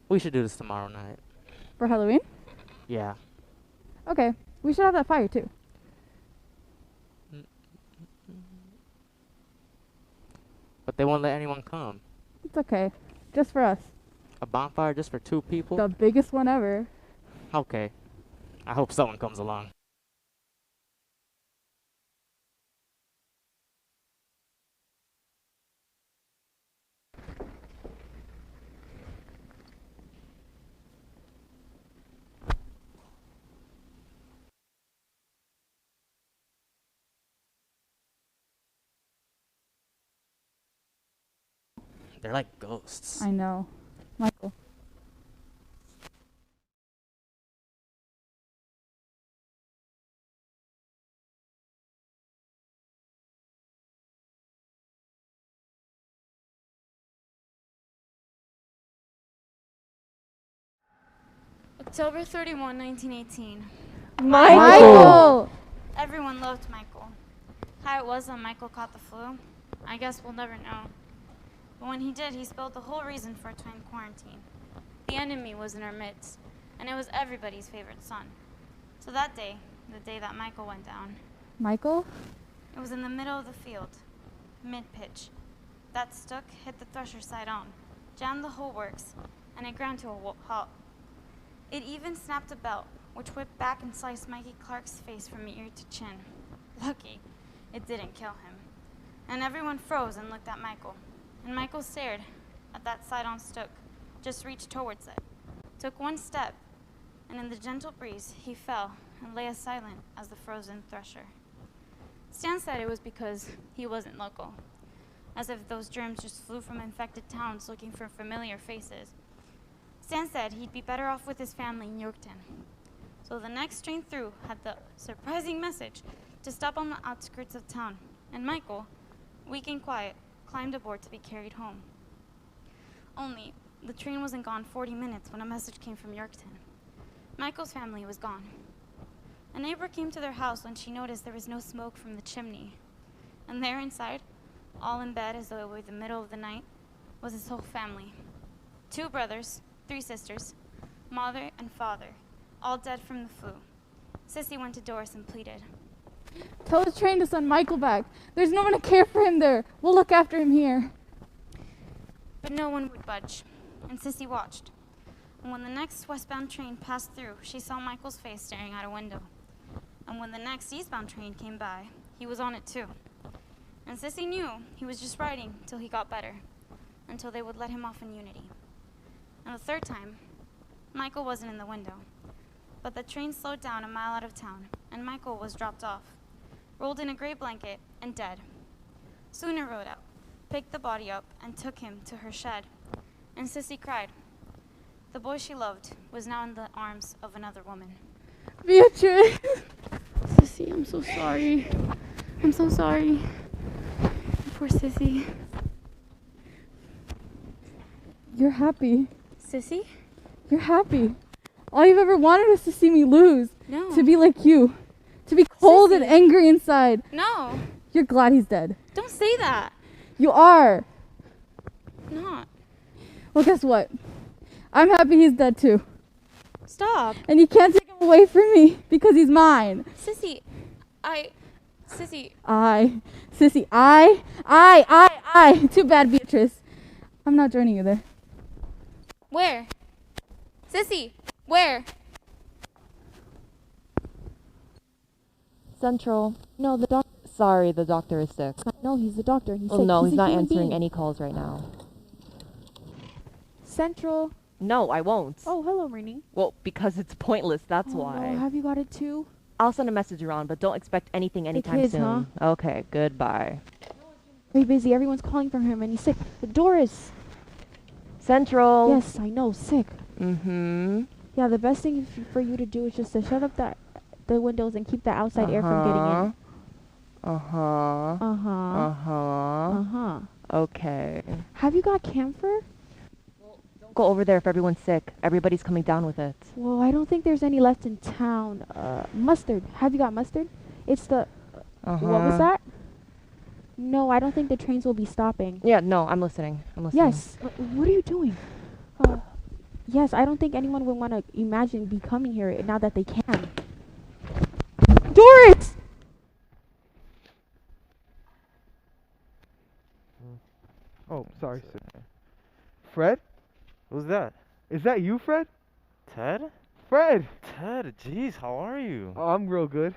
We should do this tomorrow night. For Halloween? Yeah. Okay. We should have that fire too. But they won't let anyone come. It's okay. Just for us. A bonfire just for 2 people? The biggest one ever. Okay. I hope someone comes along. They're like ghosts. I know. Michael. October 31, 1918. Michael! Everyone loved Michael. How it was that Michael caught the flu, I guess we'll never know. But when he did, he spilled the whole reason for twin quarantine. The enemy was in our midst, and it was everybody's favorite son. So that day, the day that Michael went down, Michael? it was in the middle of the field, mid-pitch. That Stuck hit the thresher side on, jammed the whole works, and it ground to a halt. It even snapped a belt, which whipped back and sliced Mikey Clark's face from ear to chin. Lucky, it didn't kill him. And everyone froze and looked at Michael. And Michael stared at that side-on Stuck, just reached towards it, took one step, and in the gentle breeze, he fell and lay as silent as the frozen thresher. Stan said it was because he wasn't local, as if those germs just flew from infected towns looking for familiar faces. Stan said he'd be better off with his family in Yorkton. So the next train through had the surprising message to stop on the outskirts of town, and Michael, weak and quiet, climbed aboard to be carried home. Only, the train wasn't gone 40 minutes when a message came from Yorkton. Michael's family was gone. A neighbor came to their house when she noticed there was no smoke from the chimney. And there inside, all in bed as though it were the middle of the night, was his whole family. 2 brothers, 3 sisters, mother and father, all dead from the flu. Sissy went to Doris and pleaded. Tell the train to send Michael back. There's no one to care for him there. We'll look after him here. But no one would budge, and Sissy watched. And when the next westbound train passed through, she saw Michael's face staring out a window. And when the next eastbound train came by, he was on it too. And Sissy knew he was just riding till he got better, until they would let him off in Unity. And the third time, Michael wasn't in the window. But the train slowed down a mile out of town, and Michael was dropped off, rolled in a gray blanket, and dead. Sooner rode out, picked the body up, and took him to her shed. And Sissy cried. The boy she loved was now in the arms of another woman. Beatrice! Sissy, I'm so sorry. I'm so sorry. Poor Sissy. You're happy. Sissy? You're happy. All you've ever wanted was to see me lose. No. To be like you. To be cold and angry inside. No. You're glad he's dead. Don't say that. You are. Not. Well, guess what? I'm happy he's dead too. Stop. And you can't take him away from me because he's mine. Sissy, Sissy. Sissy, Too bad, Beatrice. I'm not joining you there. Where? Sissy, where? Central. No, the doc. Sorry, the doctor is sick. No, he's the doctor. He's Oh sick. no, He's he's a not human answering being. any calls right now. Central. No, I won't. Oh, hello, Rainy. Well, because it's pointless, that's why. No, have you got it too? I'll send a message around, but don't expect anything anytime kids, soon. Okay, goodbye. Very busy. Everyone's calling for him, and he's sick. Doris. Central. Yes, I know. Sick. Mm-hmm. Yeah, the best thing for you to do is just to shut up the windows and keep the outside air from getting in. Uh-huh. Uh-huh. Uh-huh. Uh-huh. Okay. Have you got camphor? Don't go over there if everyone's sick. Everybody's coming down with it. Well, I don't think there's any left in town. Mustard. Have you got mustard? It's the... What was that? No, I don't think the trains will be stopping. Yeah, no, I'm listening. Yes. What are you doing? Yes, I don't think anyone would want to imagine becoming here now that they can. Doris! Oh, sorry, sir. Fred? Who's that? Is that you, Fred? Ted? Fred! Ted, jeez, how are you? Oh, I'm real good.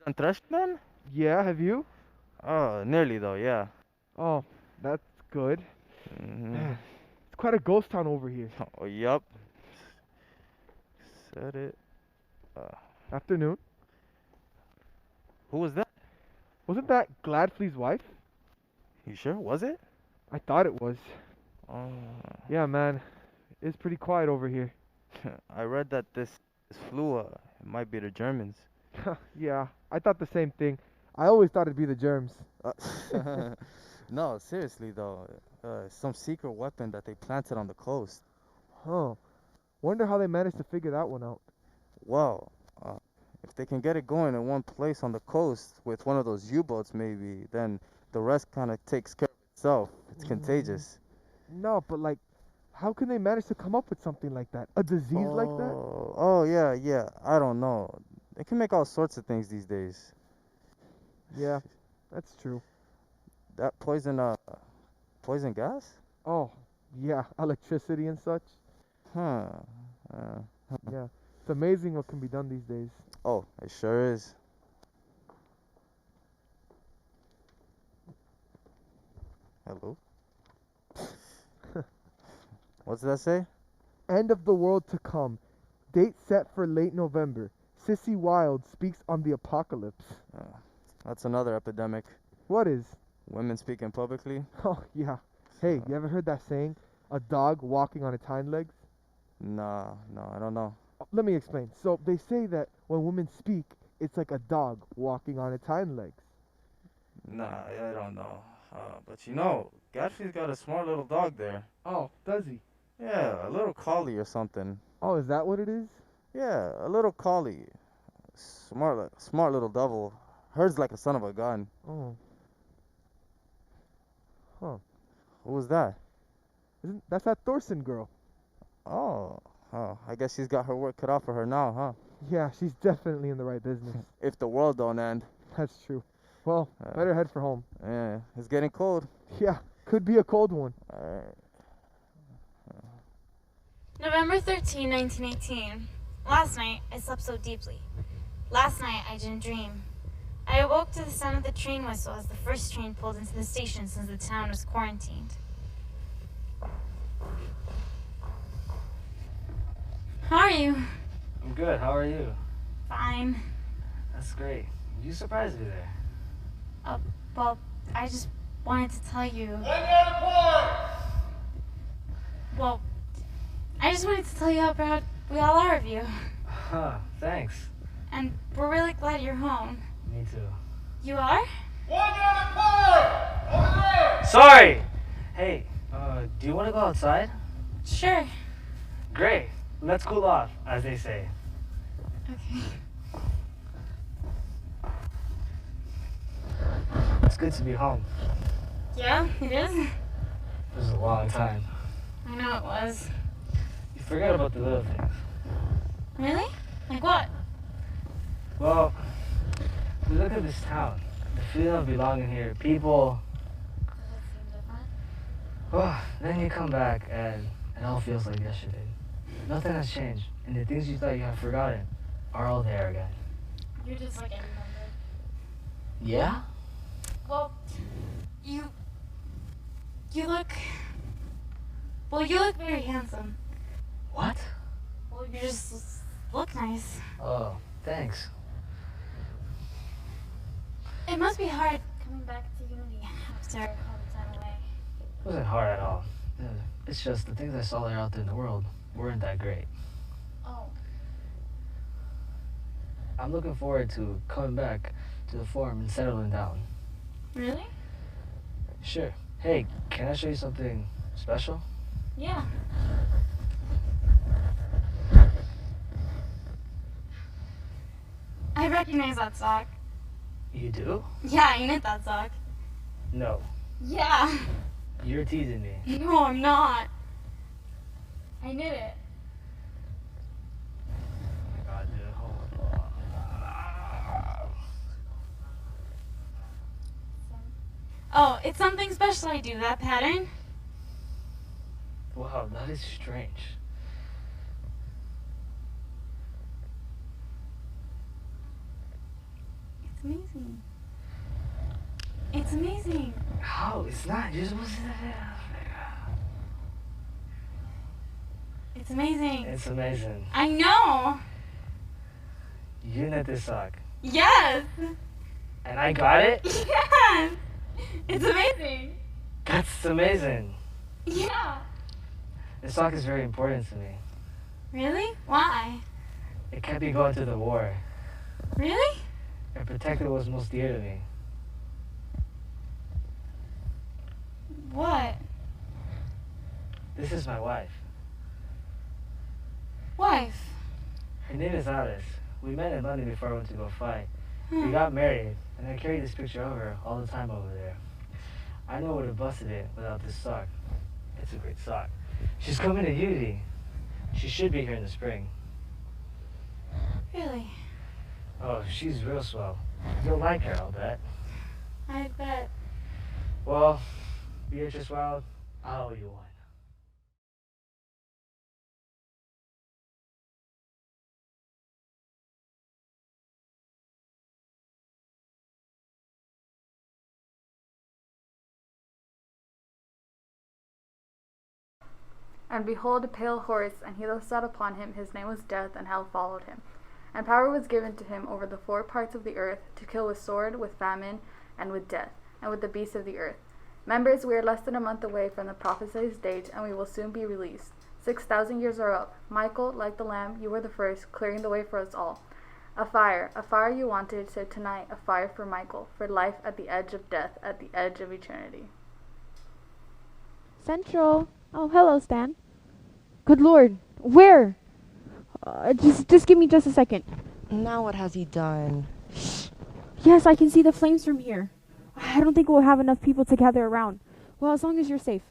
Done threshed then? Yeah, have you? Nearly though, yeah. Oh, that's good. Mm-hmm. Man, it's quite a ghost town over here. Oh, yup. Said it. Afternoon. Who was that? Wasn't that Gladflea's wife? You sure? Was it? I thought it was. Oh. Yeah, man. It's pretty quiet over here. I read that this flu, it might be the Germans. Yeah, I thought the same thing. I always thought it'd be the germs. No, seriously though. Some secret weapon that they planted on the coast. Huh. Wonder how they managed to figure that one out. Well, if they can get it going in one place on the coast with one of those U-boats maybe, then the rest kind of takes care of itself. It's contagious. No, but like, how can they manage to come up with something like that? A disease like that? Oh, yeah. I don't know. They can make all sorts of things these days. Yeah, that's true. That poison gas? Oh, yeah, electricity and such. Huh. Yeah, it's amazing what can be done these days. Oh, it sure is. Hello? What's that say? End of the world to come. Date set for late November. Sissy Wilde speaks on the apocalypse. That's another epidemic. What is? Women speaking publicly? Oh, yeah. Hey, you ever heard that saying? A dog walking on its hind legs? No, I don't know. Let me explain. So, they say that when women speak, it's like a dog walking on its hind legs. Nah, I don't know. But you know, Godfrey's got a smart little dog there. Oh, does he? Yeah, a little collie or something. Oh, is that what it is? Yeah, a little collie. Smart little devil. Herds like a son of a gun. Oh. Huh. Who was that? That's that Thorson girl. Oh, I guess she's got her work cut out for her now, huh? Yeah, she's definitely in the right business. If the world don't end. That's true. Well, better head for home. Yeah, it's getting cold. Yeah, could be a cold one. Alright. November 13, 1918. Last night, I slept so deeply. Last night, I didn't dream. I awoke to the sound of the train whistle as the first train pulled into the station since the town was quarantined. How are you? I'm good. How are you? Fine. That's great. You surprised me there. Well, I just wanted to tell you... Well, I just wanted to tell you how proud we all are of you. Huh, thanks. And we're really glad you're home. Me too. You are? Sorry! Hey, do you want to go outside? Sure. Great. Let's cool off, as they say. Okay. It's good to be home. Yeah, it is. This is a long time. I know it was. You forgot about the little things. Really? Like what? Well, we look at this town. The feeling of belonging here. People. Oh, then you come back and it all feels like yesterday. Nothing has changed, and the things you thought you had forgotten are all there again. You're just like every member. Yeah? Well, you look. Well, you look very handsome. What? Well, you just look nice. Oh, thanks. It must be hard coming back to Unity after all the time away. It wasn't hard at all. It's just the things I saw there out there in the world weren't that great. Oh. I'm looking forward to coming back to the farm and settling down. Really? Sure. Hey, can I show you something special? Yeah. I recognize that sock. You do? Yeah, I knit that sock. No. Yeah. You're teasing me. No, I'm not. I knit it. Oh my god, dude. Hold on. Oh, it's something special I do, that pattern. Wow, that is strange. It's amazing. It's amazing. How? It's not. You're supposed to. It's amazing. It's amazing. I know. You knit this sock. Yes. And I got it? Yes. It's amazing. That's amazing. Yeah. This sock is very important to me. Really? Why? It kept me going through the war. Really? It protected what was most dear to me. What? This is my wife. Wife? Her name is Alice. We met in London before I went to go fight. Hmm. We got married, and I carried this picture of her all the time over there. I know I would have busted it without this sock. It's a great sock. She's coming to Unity. She should be here in the spring. Really? Oh, she's real swell. You'll like her, I'll bet. I bet. Well, Beatrice Wild, I owe you one. And behold, a pale horse, and he that sat upon him, his name was Death, and hell followed him. And power was given to him over the 4 parts of the earth, to kill with sword, with famine, and with death, and with the beasts of the earth. Members, we are less than a month away from the prophesied date, and we will soon be released. 6,000 years are up. Michael, like the Lamb, you were the first, clearing the way for us all. A fire you wanted, so tonight a fire for Michael, for life at the edge of death, at the edge of eternity. Central. Oh, hello, Stan. Good Lord. Where? Just give me just a second. Now what has he done? Yes, I can see the flames from here. I don't think we'll have enough people to gather around. Well, as long as you're safe.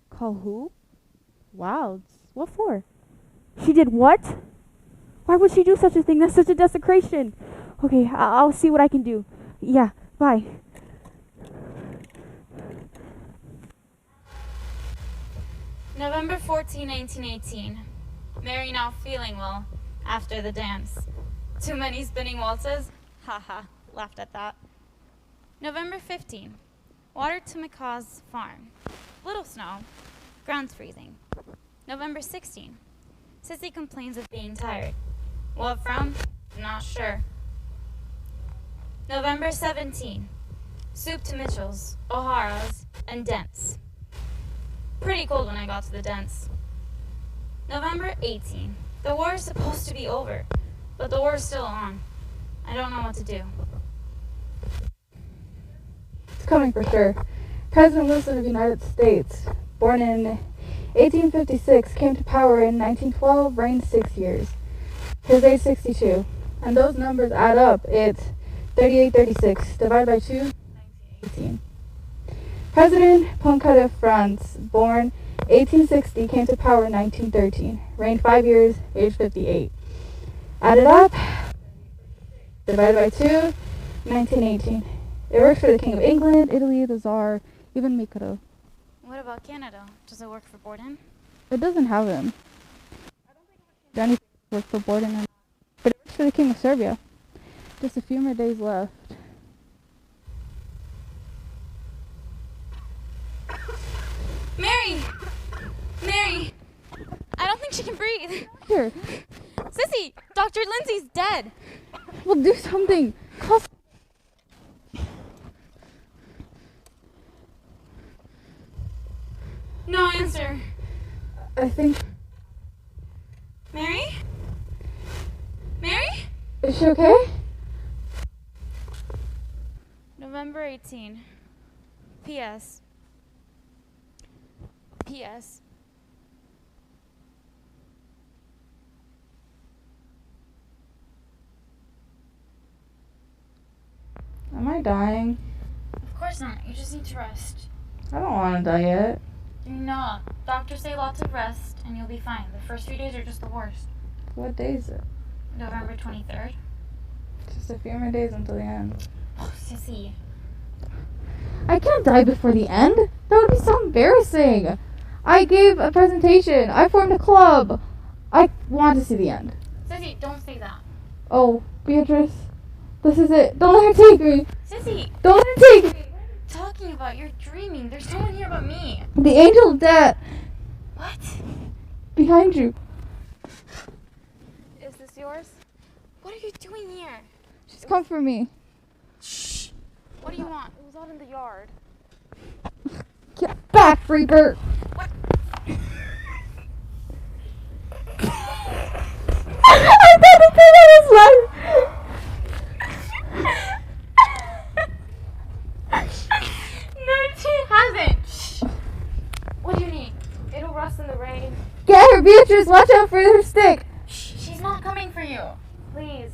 Call who? Wilds. What for? She did what? Why would she do such a thing? That's such a desecration. Okay, I'll see what I can do. Yeah, bye. November 14, 1918. Mary now feeling well after the dance. Too many spinning waltzes? Haha, laughed at that. November 15. Water to McCaw's farm. Little snow. Ground's freezing. November 16. Sissy complains of being tired. What from? Not sure. November 17. Soup to Mitchell's, O'Hara's, and Dent's. Pretty cold when I got to the Dent's. November 18. The war is supposed to be over, but the war is still on. I don't know what to do. It's coming for sure. President Wilson of the United States, born in 1856, came to power in 1912, reigned 6 years. His age 62. And those numbers add up. It's 3836 divided by 2, 1918. President Poincaré de France, born 1860 came to power in 1913. Reigned 5 years, age 58. Added up, divided by 2, 1918. It works for the King of England, Italy, the Tsar, even Mikado. What about Canada? Does it work for Borden? It doesn't have him. I don't think it would work for Borden, but it works for the King of Serbia. Just a few more days left. Mary! Mary! I don't think she can breathe. Here. Sissy! Dr. Lindsay's dead. Well, do something. Call. No answer. I think. Mary? Mary? Is she okay? November 18. P.S. P.S. Am I dying? Of course not. You just need to rest. I don't want to die yet. You're not. Doctors say lots of rest and you'll be fine. The first few days are just the worst. What day is it? November 23rd. Just a few more days until the end. Oh, Sissy. I can't die before the end. That would be so embarrassing. I gave a presentation. I formed a club. I want to see the end. Sissy, don't say that. Oh, Beatrice. This is it. Don't let her take me. Sissy! Don't let her take me. What are you talking about? You're dreaming. There's no one here but me. The angel of death. What? Behind you. Is this yours? What are you doing here? She's come for me. Shh. What do you want? It was out in the yard. Get back, Reaper. What? I thought the thing was life. No, she hasn't. Shh. What do you need? It'll rust in the rain. Get her, Beatrice. Watch out for her stick. Shh. She's not coming for you. Please.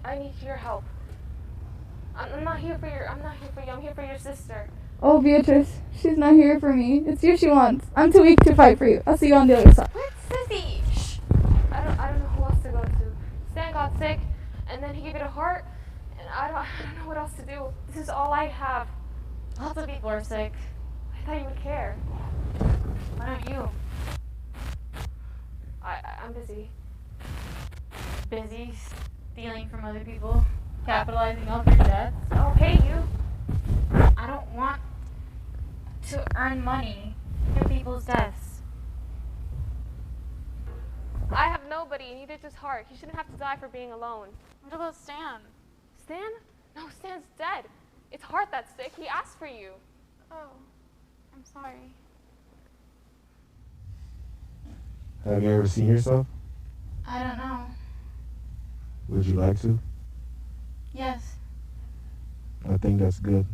I need your help. I'm not here for you. I'm here for your sister. Oh, Beatrice. She's not here for me. It's you she wants. I'm too weak to fight for you. I'll see you on the other side. What, Sissy? Shh. I don't know who else to go to. Stan got sick, and then he gave it a heart, and I don't know what else to do. This is all I have. Lots of people are sick. I thought you would care. Why don't you? I'm busy. Busy stealing from other people, capitalizing off their debts. I'll pay you. I don't want to earn money through people's deaths. I have nobody, neither does Hart. He shouldn't have to die for being alone. What about Stan? Stan? No, Stan's dead. It's Hart that's sick. He asked for you. Oh, I'm sorry. Have you ever seen yourself? I don't know. Would you like to? Yes. I think that's good.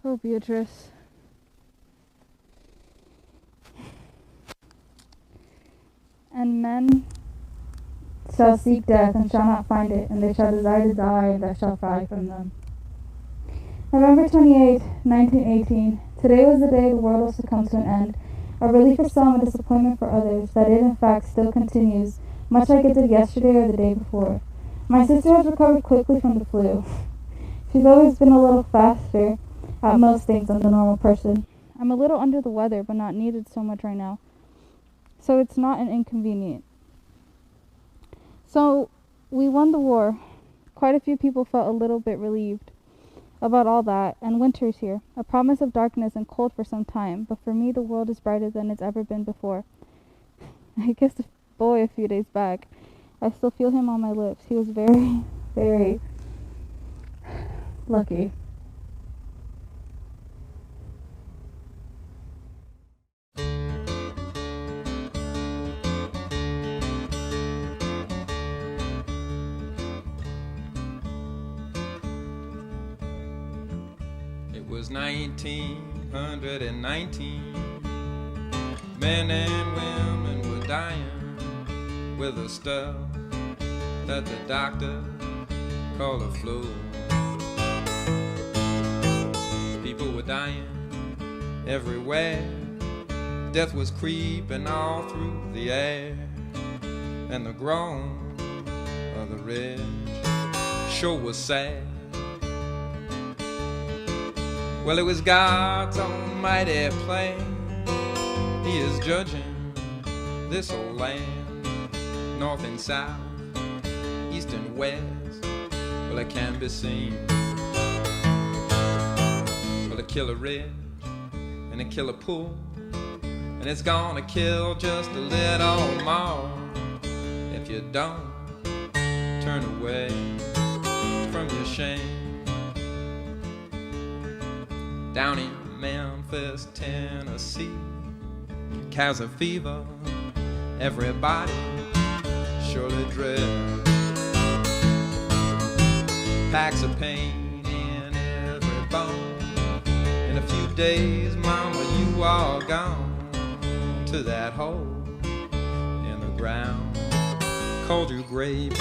Oh, Beatrice. And men shall seek death and shall not find it, and they shall desire to die that shall fly from them. November 28, 1918. Today was the day the world was to come to an end. A relief for some, a disappointment for others, that it in fact still continues, much like it did yesterday or the day before. My sister has recovered quickly from the flu. She's always been a little faster at most things than the normal person. I'm a little under the weather, but not needed so much right now. So it's not an inconvenience. So we won the war. Quite a few people felt a little bit relieved about all that, and winter's here, a promise of darkness and cold for some time, but for me the world is brighter than it's ever been before. I kissed a boy a few days back. I still feel him on my lips. He was very, very lucky. It was 1919. Men and women were dying with the stuff that the doctor called a flu. dying everywhere. Death was creeping all through the air, and the groan of the ridge sure was sad. Well, it was God's almighty plan. He is judging this old land, north and south, east and west. Well, it can be seen. Well, it kill a ridge and it kill a pool, and it's gonna kill just a little more if you don't turn away from your shame. Down in Memphis, Tennessee, cows of fever, everybody surely dread. Packs of pain in every bone. In a few days, mama, you are gone to that hole in the ground called your grave.